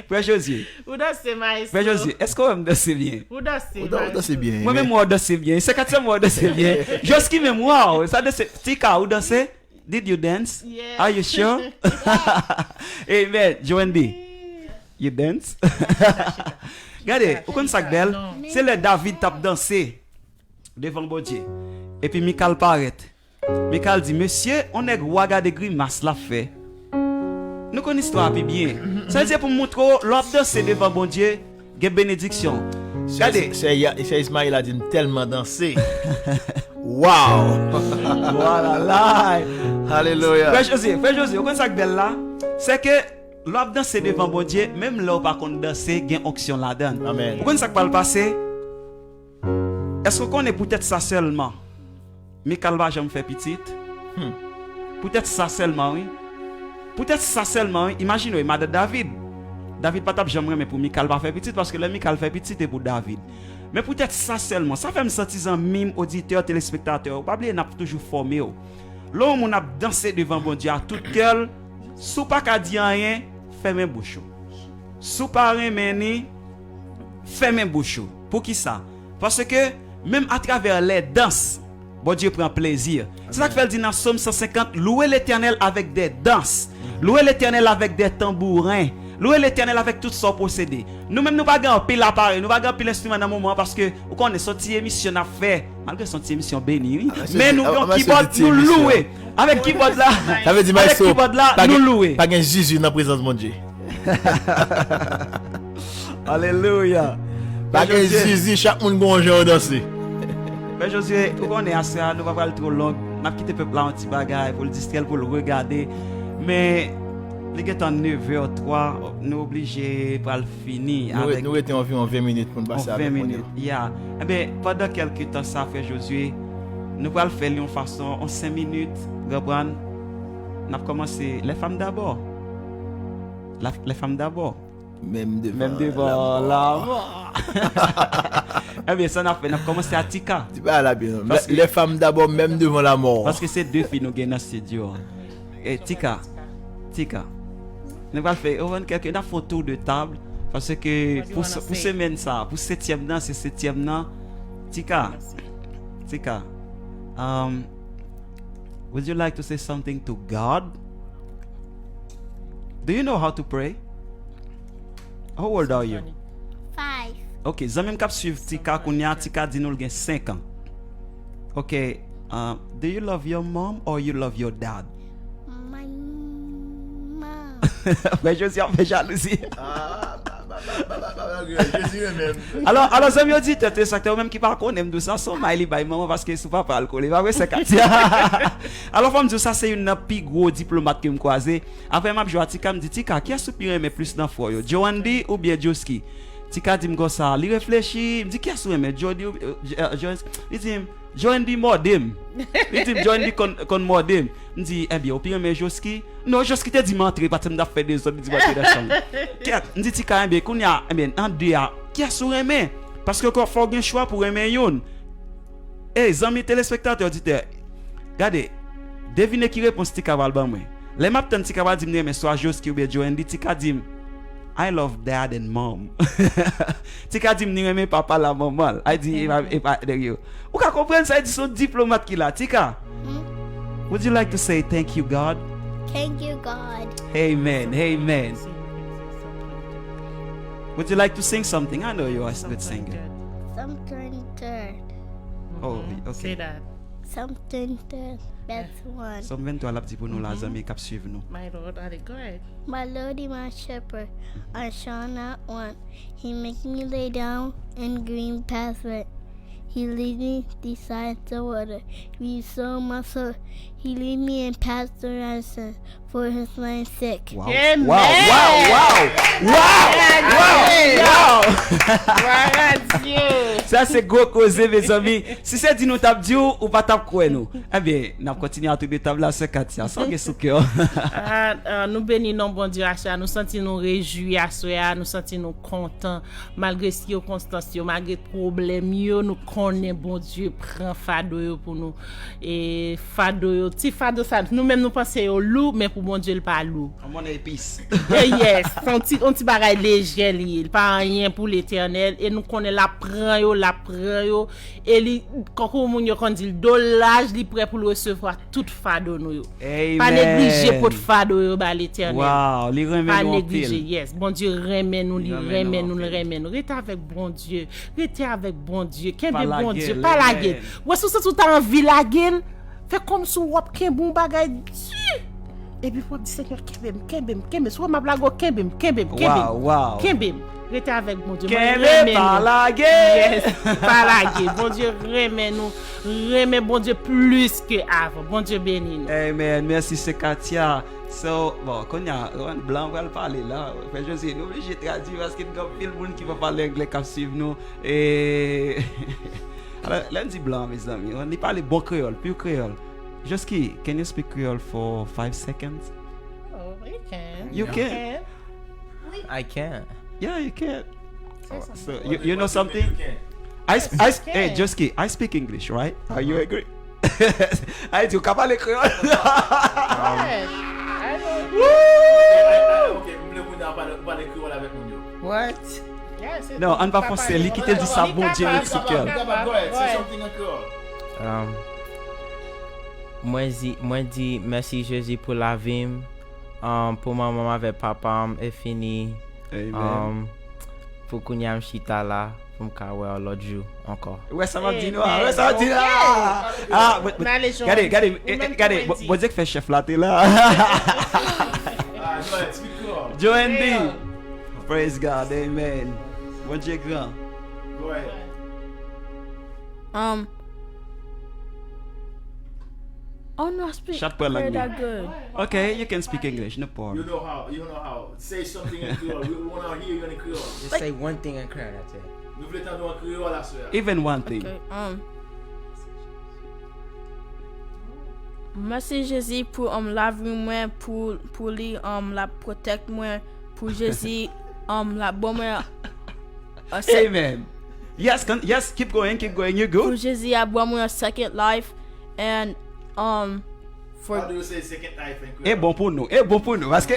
Frère Josué. Ou danser maestro. Frère Josué, est-ce qu'on aime danser bien? Ou danser. Ou danser bien. Moi même moi danser bien. C'est Katia moi danser bien. Joski même moi, ça danser. Tika ou danser? Did you dance? Yeah. Are you sure? Amen. Joandy. You dance? Regardez, vous connaissez ça belle? C'est le David tape danser devant bon Dieu. Et puis Michael paraît. Michael dit, monsieur, on est regarde grimace la fait. Nous connaissons l'histoire bien. Ça veut dire pour montrer l'autre danser devant bon Dieu, il y a bénédiction. Regardez. C'est Ismaël a dit tellement danser. Wow! Voilà là. Alléluia. Frère José, vous connaissez ça belle là? C'est que l'homme danser devant bon Dieu, même là où par contre danser, il y a une onction là-dedans. Amen. Vous connaissez ça qui va le passer? Est-ce qu'on est peut-être ça seulement? Michael va jamais faire petite. Peut-être ça seulement, oui. Peut-être ça seulement, oui. Imaginez, madame David. David pas jamais mais pour Michael va faire petite parce que le Michael fait petite et pour David. Mais peut-être ça seulement. Ça fait me sentir un mime auditeur, téléspectateur. Pas oublier n'a toujours formé. L'homme on a dansé devant bon Dieu à toute cœur. Sous pas qu'à dire rien, fermez bouche. Sous pas rien meni, fermez bouche. Pour qui ça? Parce que même à travers les danses, bon Dieu prend plaisir. C'est ça que fait dit dans Psaume 150, louez l'Éternel avec des danses, louez l'Éternel avec des tambourins, louez l'Éternel avec tout son possédé. Nous-mêmes nous pas gagner pile appareil, nous pas gagner pile instrument dans moment parce que on est sorti émission à faire, malgré sorti émission bénie. Mais nous avons keyboard nous louer. Avec keyboard là, ça veut dire avec keyboard là nous louer. Pas gain Jésus dans présence de mon Dieu. Alléluia. Pas gain Jésus chaque monde gon genre danser. Mais Josué, on est assez, nous va pas aller trop long. N'a quitté peuple là un petit bagaille pour le distraire pour le regarder. Mais les gars en 9h03, nous obligés pour le finir avec nous étions environ 20 minutes pour passer avec 20 minutes. Yeah. Eh bien, pendant quelques temps ça fait Josué, nous allons faire une façon en 5 minutes. Reprendre. On a commencé les femmes d'abord. Les femmes d'abord. Même devant la mort. Eh bien, ça on a commencé à Tika. Tu vas là bien. Les femmes d'abord, même devant la mort. Parce que c'est deux filles nous gagnent dans le studio. Et Tika. Nous allons faire une photo de table. Parce que pour semaine ça, pour 7e nan, c'est 7e nan. Tika. Would you like to say something to God? Do you know how to pray? How old are you? 5. Ok, zamem kap suiv Tika kounya, Tika di nou gen 5 ans. Ok, do you love your mom or you love your dad? My mom. Mais je suis en fait jalousie. Alors ça me dit t'es secteur même qui pas connaît de ça son Miley by maman parce que sous papa alcool va ouais c'est Katia. Alors femme dire ça c'est une plus gros diplomate que me croiser. Après m'a joué Tika me dit Tika qui a soupiré mais plus dans foi yo. Joandy ou bien Joski. Tika dit me comme ça, il réfléchit, me dit qui a soupiré mais Jody il dit Joandy modem. Il dit Joandy con modem. Me dit eh bien au pire mais Joski non Joski te dit m'entrer parce que me fait des autres dit m'entrer dans chambre. Me dit Tika bien qu'on y a bien en deux qui a soupiré mais parce que quand faut un choix pour aimer yon. Eh amis téléspectateurs auditeurs. Regardez, devinez qui répond Tika va ba moi. Les m'a tant Tika va dire mais soit Joski ou bien Joandy Tika dit I love dad and mom. Tika dit me aimer papa la maman. I dit you. Ou ka comprendre ça dit son diplomate qui là Tika. Would you like to say thank you God? Thank you, God. Amen. Amen. Would you like to sing something? I know you are a good singer. Something third. Oh, okay. Say that. Something third. That's one. So toi la petit pour nous la amis qui suivent nous. My Lord, go ahead. My Lord is my shepherd, I shall not want. He makes me lay down in green pastures. He leads me beside the water. He restores my soul. He leads me in pastoral for his name's sake. Wow. Amen. Wow. Ça c'est gros causé mes amis. Si c'est dit nous tap dit ou pas tap quoi nous. Eh bien, n'a continuer à trouver table là c'est Katia, sans que sous cœur. Nous bénissons bon Dieu à ça, nous sentons nous réjouis à ça, nous sentons nous contents malgré ce qui est constance, malgré problème yo, nous connaissons bon Dieu prend fado pour nous et fado ti fado ça nous même nous penser au loup mais pour bon Dieu il pas loup. On est épice. Yes, on ti bagaille léger il pas rien pour l'éternel et nous connaît la prend yo et li quand moun yo quand dit dolage li prêt pour recevoir toute fado nous yo. Pas négliger pour fado yo ba l'éternel. Wow, li remet pas nous négliger. Yes, bon Dieu remet nous, li remet nous. Rete avec bon Dieu. Rete avec bon Dieu. Kembe bon Dieu, pas la gueule. Ou est-ce que tu as envie la gueule? Fais comme si wap ken bon bagay. Et puis pour dire Seigneur kembe soit ma blague kembe. Wow. Kembe. Rete avec bon Dieu. Kembe pas la gueule. Yes, pas la gueule. Bon Dieu remet nous. Remet bon Dieu plus que avant. Bon Dieu béni nous. Amen. Merci c'est Katia. So, bon, quand il y a un blanc va parler là, je suis obligé de traduire parce qu'il y a plein de monde qui va parler anglais qui suivent nous. Et alors, là, on dit blanc, mes amis. On y parle bon créole, pur créole. Joski, can you speak Creole for 5 seconds? Oh, you can. You can? I can. Yeah, you can. So, you know something? Hey, Joski, I speak English, right? Are you agree? I do parler créole. What? Yes, non, on va penser l'équité du savon Dieu mexicain. Moi dis merci Jésus pour la vie. Pour ma maman avec papa est fini. Pour qu'on y a chita là, pour me caler l'autre jour encore. Ouais, ça va dire ouais, ça va dire regardez, bon Dieu fait chef là, t'es là. Joandy. Praise God, amen. Bon Dieu grand. Go ahead. Oh no, I speak Shut up, very that good. Okay, you can speak English, no problem. You know how. Say something in Creole. We want to hear you in Creole. Just say one thing in Creole, that's it. Nous voulons t'entendre en Creole là, soeur. Even one thing. Okay, merci Jésus pour laver moi, pour lui la protect moi, pour Jésus la bonne moi. Amen. Yes, keep going, you go. Pour Jésus a bonne moi second life and for how do you say second life in Creole? Eh bon pour nous parce que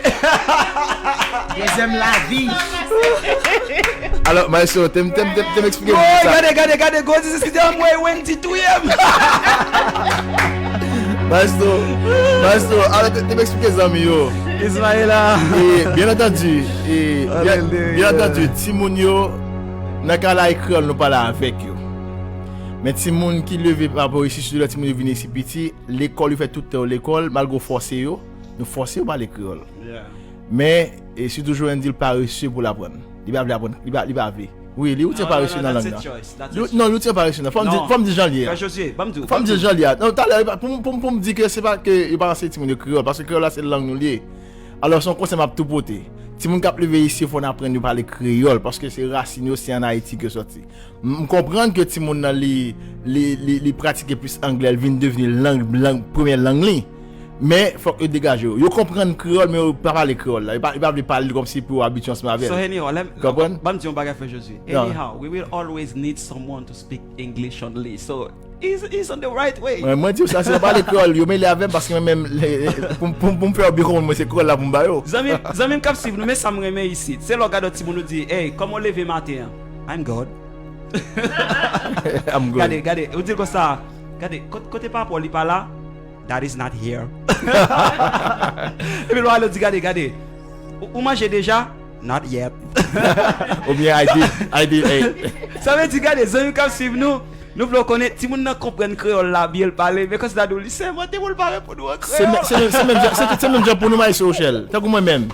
deuxième la vie. Alors, maestro, tu m'expliques ça. Regardez, go, this is the way when t2m. Maestro, alors tu m'expliques ça yo. Ismaïla. Bien entendu, Timounio n'a qu'à la école nous parler avec yo. Mais Timoun qui levé par rapport ici sur le Timoun vient ici petit, l'école lui fait toute l'école malgré forcer yo, nous forcer pas l'école. Mais et surtout Joël pas reçu pour l'apprendre. Il va apprendre, il va oui, il n'est pas reçu dans la langue. Non, il n'est pas reçu. Faut me dire Jean-Lier. Faut me dire Jean-Lier. Non, pour me dire que c'est pas que il pas enseigner Timon créole parce que créole là c'est langue nous lié. Alors son conseil m'a tout porté. Timon cap lever ici, faut apprendre à parler créole parce que c'est racine aussi en Haïti que sorti. On comprendre que Timon dans les pratiquer plus anglais, il vient devenir langue première langue li. Mais faut que dégager. Yo comprendre créole mais pas parler créole là. Il pas parler comme si pour habituer ensemble avec. So anyhow, comprendre? Bam dire un bagage for Josué. Anyhow, we will always need someone to speak English only. So he's on the right way. Moi dis ça c'est pas l'école, yo mais les avec parce que même pour me faire bureau moi c'est créole là pour me bayo. Zami cap si nous mais ça me remet ici. C'est le gars de Timon nous dit, "Hey, comment lever matin?" I'm God. I'm good. Regardez, on dit comme ça. Regardez, côté pas pour lui pas là. That is not here. Et puis l'autre dit regardez. Vous mangez déjà? Not yet. Ou bien I did. Ça veut dire regardez, zami comme suivre nous voulons connaître si moun comprendre créole là bien parler mais quand ça doit lycée moi t'es pour parler pour nous créole. C'est même genre pour nous maïs social. Tant que moi même.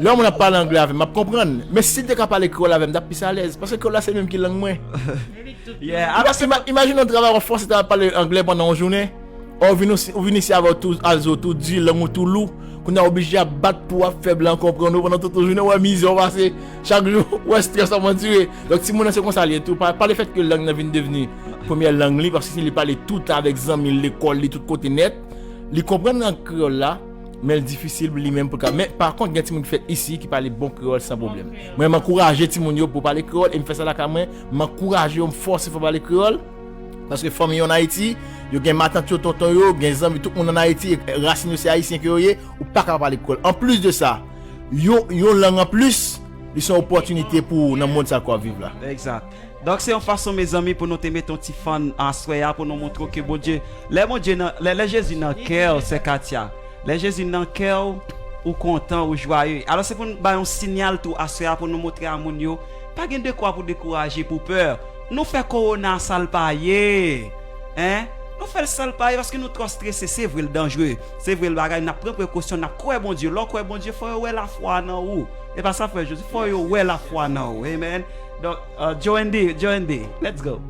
Là on a parlé anglais avec m'a comprendre mais si tu capable parler créole avec m'a plus à l'aise parce que là c'est même qui langue moi. Yeah, alors imagine on travaille en force à parler anglais pendant une journée. On vient ici avec tout alzo tout dit langue tout loup qu'on a obligé à battre pour faire blanc comprendre pendant toute la journée on mise on passer chaque jour on stress à mentir. Donc si mon c'est comme ça tout par le fait que langue vient devenir première langue li parce que s'il parle tout avec amis l'école li tout côté net, il comprendre en créole là mais difficile lui-même pour mais par contre il y a des gens qui fait ici qui parle bon créole sans problème. Moi m'encourager ti moun yo pour parler créole et me faire ça là quand même m'encourager me forcer pour parler créole parce que famille en Haïti yo gen matin tout tonton yo gen amis tout monde en Haïti racine c'est haïtien que yo ou pas capable parler créole. En plus de ça yo langue en plus ils sont opportunité pour dans monde ça quoi vivre là. Exact. Donc c'est une façon mes amis pour nous te mettre un petit fan en soya pour nous montrer que bon Dieu les Jésus dans cœur c'est Katia. Les Jésus dans cœur ou content ou joyeux. Alors c'est pour nous un signal tout à soya pour nous montrer à moun yo pas gen de quoi pour décourager pour peur. Nous fait corona salpaye. Hein? Nous fait salpaye parce que nous trop stressé, c'est vrai dangereux. C'est vrai le bagage n'a prend précaution n'a quoi bon Dieu. Là quoi bon Dieu faut ouais la foi dans ou. Et pas ça fait juste faut ouais la foi dans ou. Amen. Donc Joe D, let's go.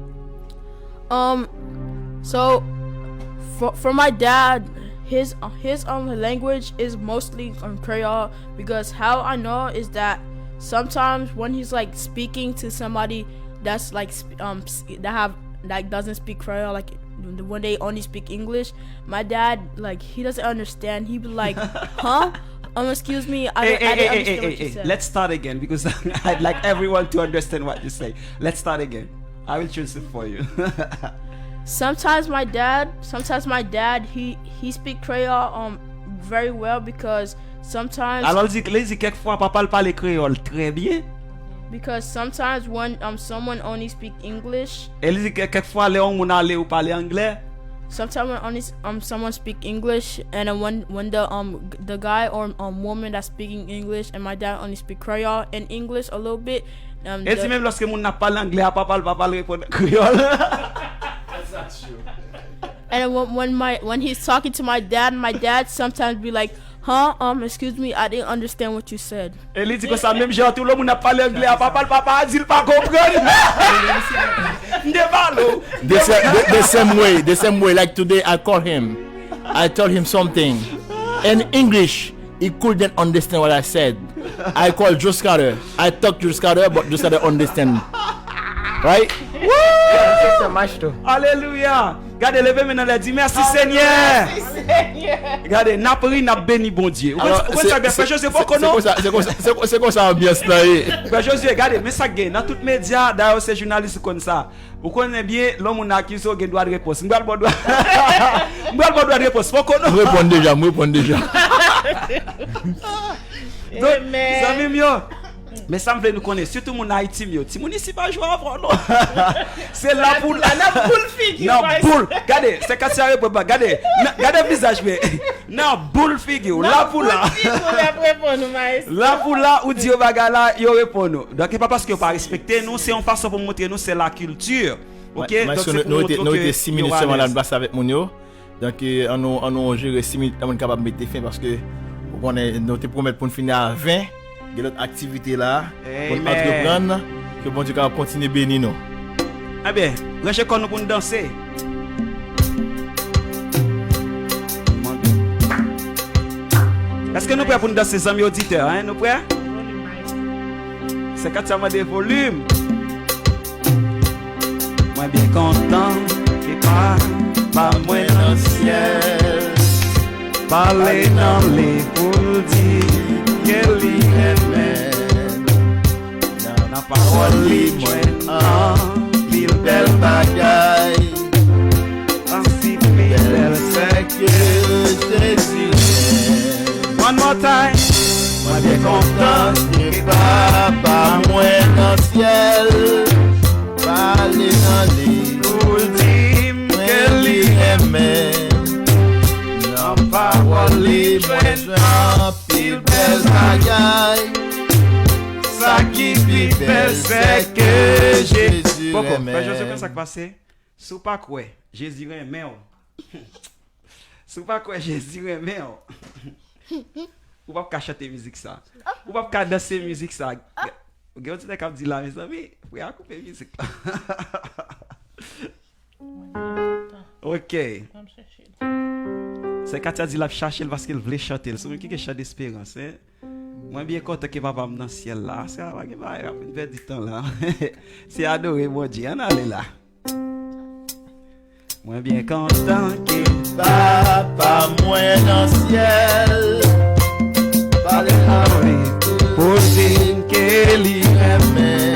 So for my dad, his language is mostly Creole because how I know is that sometimes when he's like speaking to somebody that's like that doesn't speak Creole, like when they only speak English, my dad like he doesn't understand. He be like, huh? Excuse me, I didn't understand what you said. Let's start again because I'd like everyone to understand what you say. Let's start again. I will choose it for you. Sometimes my dad he speak Creole very well because sometimes. Alors dis quelquefois papa parle créole très bien. Because sometimes when someone only speak English. Elle dit quelquefois les on aller ou parler anglais. Sometimes when only someone speak English and then when the guy or woman that's speaking English and my dad only speak Creole and English a little bit. Et si même lorsque mon n'a pas l'anglais, papa répond créole. That's true. And when he's talking to my dad sometimes be like, huh? Excuse me, I didn't understand what you said. Et il dit que ça même genre tout le monde n'a pas l'anglais, papa dit pas comprendre. The same way like today I told him something in English. He couldn't understand what I said. I called Joe Scatter. I talked to Joe Scatter, but Joe Scatter understand. Right? Woo! Alléluia. Regardez, levez maintenant les dit merci Seigneur. Regardez, n'a pris n'a béni bon Dieu. C'est comme ça ambiance là. Frère Josué, regardez, mais ça gagne dans tous les médias, d'ailleurs c'est journaliste comme ça. Vous connaissez bien l'homme on a qui sont gain droit de réponse. M'bal droit de réponse. Faut qu'on réponde déjà. Donc, ça même yo. Mais ça me fait nous connaître surtout mon Haïti yo. Ti mon ici pas jouer avant non. C'est la boule figure. Non, boule. Regardez, c'est quand ça répond pas. Regardez visage mais. Non, boule figure. La boule là. La boule là ou Dieu bagala yo répond nous. Donc c'est pas parce que pas respecter nous, c'est en façon pour montrer nous c'est la culture. OK? Donc c'est nous était 6 minutes seulement là place avec mon yo. Donc on gérer 6 minutes on capable mettre fin parce que nous te promettre pour finir à 20. Il y a l'autre activité là pour Amen. entreprendre que bon Dieu va continuer bénir nous. Ah bien, rachez qu'on nous pour nous danser. Est-ce que nous prêts pour nous danser, amis auditeurs, hein? Nous prêts? C'est quand ça m'a des volumes. Moi bien content et pas moi dans le ciel. Parler dans les pour dire qu'elle y aimait. Dans la parole libre, pile belle bagaille. ainsi fidèle, C'est que Jésus est. One more time. Moi bien content que papa moi dans le ciel. Parler dans les pour dire qu'elle y aimait. Dans parole libre, pile belle bagaille. Ça qui vit belle, c'est que Jésus Pourquoi? aimait. Je sais pas ça qui passe. Sous pas quoi, Jésus aimait. Sous pas quoi, Jésus aimait. Ou pas chanter musique ça. Ou pas danser musique ça. Vous avez dit que là mes amis, vous avez coupé musique. OK. C'est quand tu as dit la chercher parce qu'il voulait chanter. C'est un qui chante d'espérance. Moi bien content que papa me dans le ciel là. C'est pas que va perdre du temps là. C'est adoré mon Dieu, on allait là. Moi bien content que papa moi dans le ciel. Parler pour dire qu'elle y aimait.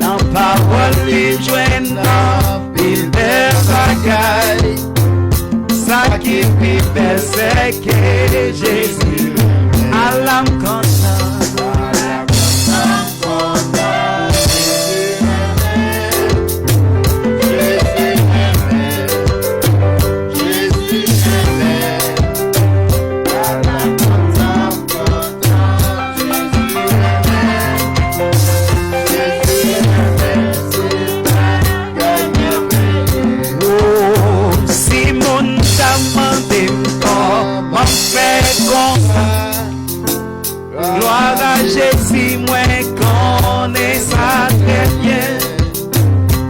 Dans parole lui joignant il belle bagaille. Ça qui vit belle c'est que Jésus à l'âme content. Gloire à Jésus, moi connais ça très bien.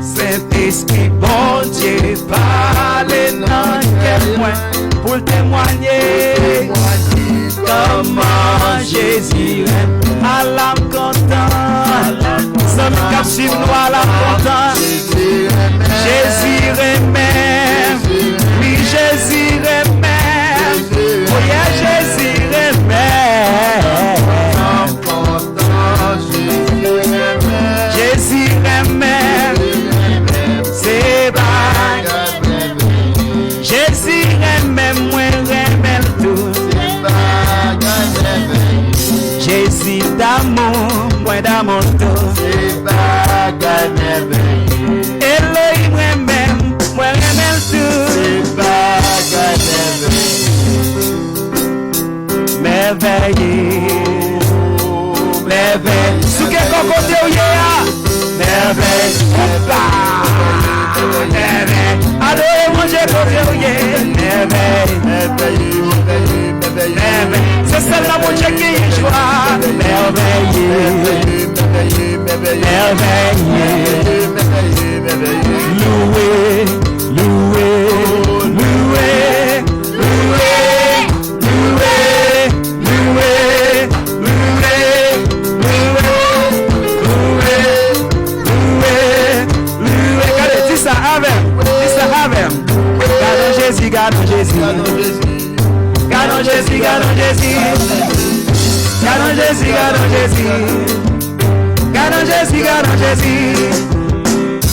Saint-Esprit, bon Dieu, parle dans quel point pour témoigner comment Jésus aime à l'âme contente. Ça me cache nous à l'âme contente. Jésus aime, oui Jésus aime. Oh yeah, Jésus aime. Jésus aime. C'est bague. Jésus aime, moi aime tout. Jésus d'amour, moi d'amour tout. Elohim aime, moi aime tout. Merveilleux, merveilleux. Sous quel côté où y a? Merveilleux, merveilleux. Allez, manger côté où y a? Merveilleux, merveilleux. C'est celle-là mon Dieu qui y joie. Merveilleux, merveilleux. Loué, loué, loué, loué. Gardons Jésus, gardons Jésus. Gardons Jésus, gardons Jésus. Gardons Jésus, gardons Jésus. Gardons Jésus, gardons Jésus.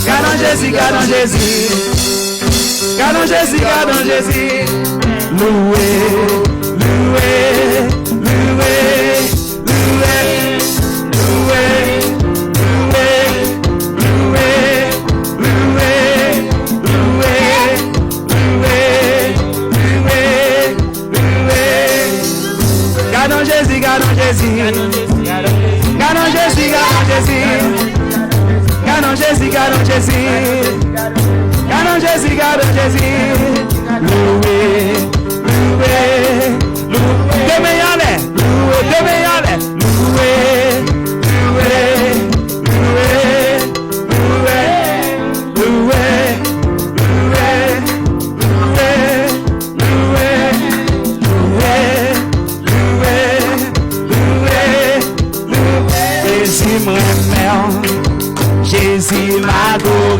Gardons Jésus, gardons Jésus. Gardons Jésus, gardons Jésus. Loué, loué, loué, loué, loué, loué, loué, loué. Gardons Jésus, gardons Jésus. Gardons Jésus, gardons Jésus. Gardons Jésus, gardons Jésus. Gardons Jésus, gardons Jésus. Loué, loué, loué. demain y aller, loué, demain y aller, loué, loué, loué, loué, loué, loué, loué, loué, loué, loué, Jésus m'aime, Jésus m'adore,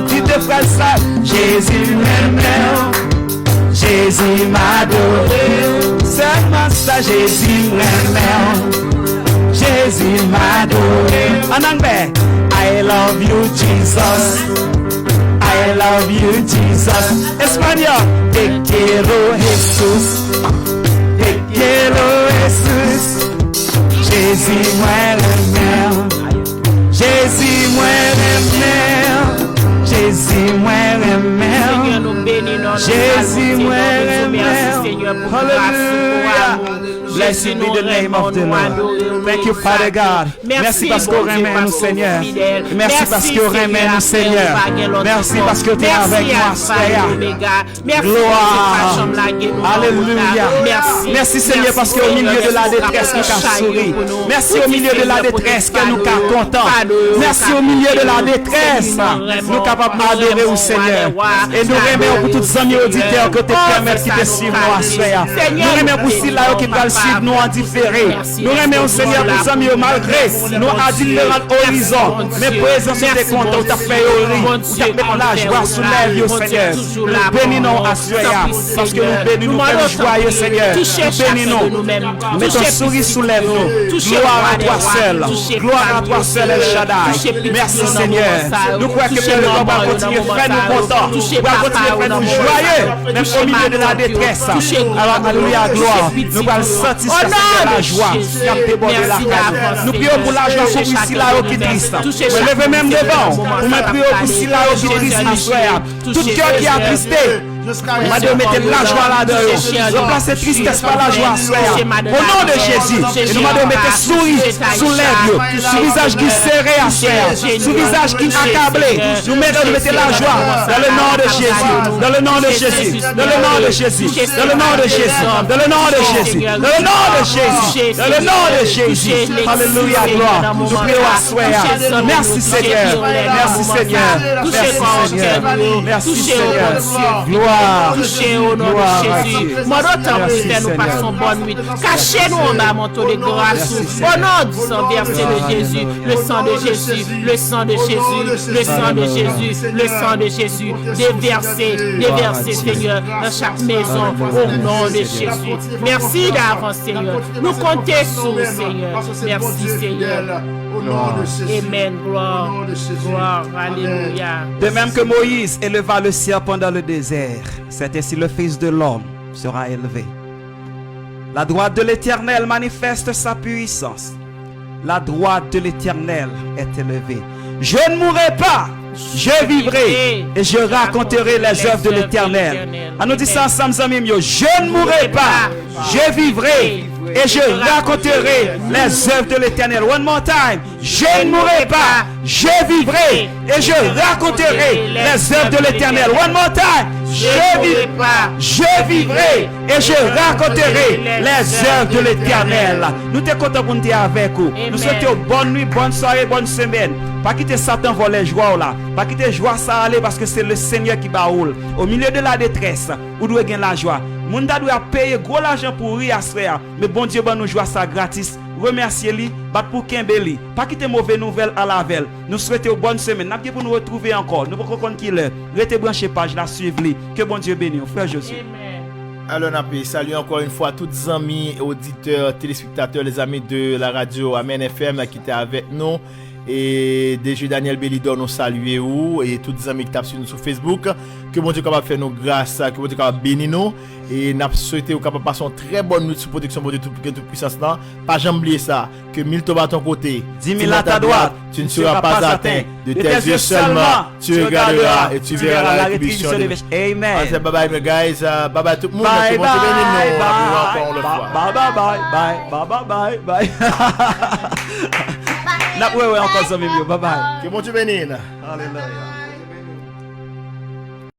tu te fais ça, Jésus m'aime, Jésus m'adore, seulement ça, Jésus m'aime, Jésus m'adore. En anglais, I love you, Jesus. I love you, Jesus. Espagnol, te quiero, Jesús. Te quiero, Jesús. Jésus m'aime. Jésus m'aime. Jésus m'aime. Jésus m'aime. Hallelujah. Blessed be the name of the Lord. Thank you, Father God. Merci parce qu'on remet nous, Seigneur. Merci parce qu'on remet nous, Seigneur. Merci parce que tu es avec moi, Seigneur. Gloire. Alléluia. Merci, Seigneur, parce qu'au milieu de la détresse, nous avons souri. Merci au milieu de la détresse que nous sommes contents. Merci au milieu de la détresse, nous sommes capables d'adorer au Seigneur. Et nous remercions pour tous les amis auditeurs que tu permets qui te suivent nous, Seigneur. Nous remercions pour ceux là qui te suivre nous en différé. Nous remercions Seigneur pour les amis malgré nous à différents horizons. Mais présence t'es content, ou t'as fait rire, ou t'as fait la joie sous lèvres, Seigneur. Nous bénissons à Seigneur, parce que nous bénissons, nous faisons joyeux, Seigneur. Nous bénissons, mettons souris sous lèvres nous. Gloire à toi seul, gloire à toi seul, El Shaddai. Merci Seigneur. Nous croyons que le Lord va continuer à faire nous contents, va continuer à faire nous joyeux, même au milieu de la détresse. Alors, alléluia, gloire. Nous allons satisfaire la joie, nous prions pour la joie pour Silla qui est triste. Levez même devant, pour me prier pour Silla qui est triste, ma soeur. Tout cœur qui est attristé, Madame, mettez la joie là-dedans. Remplacez tristesse par la joie, frère. Au nom de Jésus. Et nous, madame, mettez souris sous lèvres, sous visage qui serré à frère, sous visage qui accablé. Nous mettez la joie dans le nom de Jésus. Dans le nom de Jésus. Dans le nom de Jésus. Dans le nom de Jésus. Dans le nom de Jésus. Dans le nom de Jésus. Dans le nom de Jésus. Alléluia, gloire. Nous prions à frère. Merci Seigneur. Merci Seigneur. Merci Seigneur. Merci Seigneur. Gloire. Touchez au nom de Jésus. Mon autant nous passons bonne nuit. Cachez-nous en bas, manteau de grâce. Au nom du sang versé de Jésus, le sang de Jésus, le sang de Jésus, le sang de Jésus, le sang de Jésus, déversé, Seigneur, dans chaque maison, au nom de Jésus. Merci d'avance, Seigneur. Nous comptons sur vous, Seigneur. Merci, Seigneur. Amen. Gloire. Gloire. Alléluia. De même que Moïse éleva le serpent dans le désert, c'est ainsi le Fils de l'homme sera élevé. La droite de l'Éternel manifeste sa puissance. La droite de l'Éternel est élevée. Je ne mourrai pas, je vivrai et je raconterai les œuvres de l'Éternel. On nous dit ça ensemble, amis. Je ne mourrai pas, je vivrai et je raconterai les œuvres de l'Éternel. One more time. Je ne mourrai pas, je vivrai et je raconterai les œuvres de l'Éternel. One more time. Je vivrai et je raconterai les œuvres de l'Éternel. Nous te contents pour nous avec vous. Nous souhaitons bonne nuit, bonne soirée, bonne semaine. Pas quitter Satan voler joie là. Pas quitter joie ça aller parce que c'est le Seigneur qui baoule. Au milieu de la détresse, vous devez gagner la joie. Moun doit payer gros l'argent pour rire à frère. Mais bon Dieu va nous joie ça gratis. Remerciez-lui, bat pour Kimbeli. Pas quitter mauvaise nouvelle à la veille. Nous souhaitons bonne semaine. N'a pour nous retrouver encore. Nous pouvons comprendre qu'il est. Restez branchés page la suivre-lui. Que bon Dieu bénisse. Frère Josué. Alors, on salut encore une fois tous les amis, auditeurs, téléspectateurs, les amis de la radio Amen FM qui étaient avec nous. Et déjà Daniel Belidor nous salue ou et tous les amis qui tapent sur nous sur Facebook. Que bon Dieu capable faire nous grâce, que bon Dieu capable bénir nous et n'a souhaité capable passer une très bonne nuit sous protection de toute puissance là. Pas jamais oublier ça que 1000 tombes à ton côté, 10 000 à ta droite, tu ne seras pas atteint. De tes yeux seulement tu regarderas et tu verras la rétribution. Amen. Bye bye guys, bye bye tout le monde. Bye bye bye. N'a pas encore ça même. Bye bye. Que bon Dieu bénisse. Alléluia.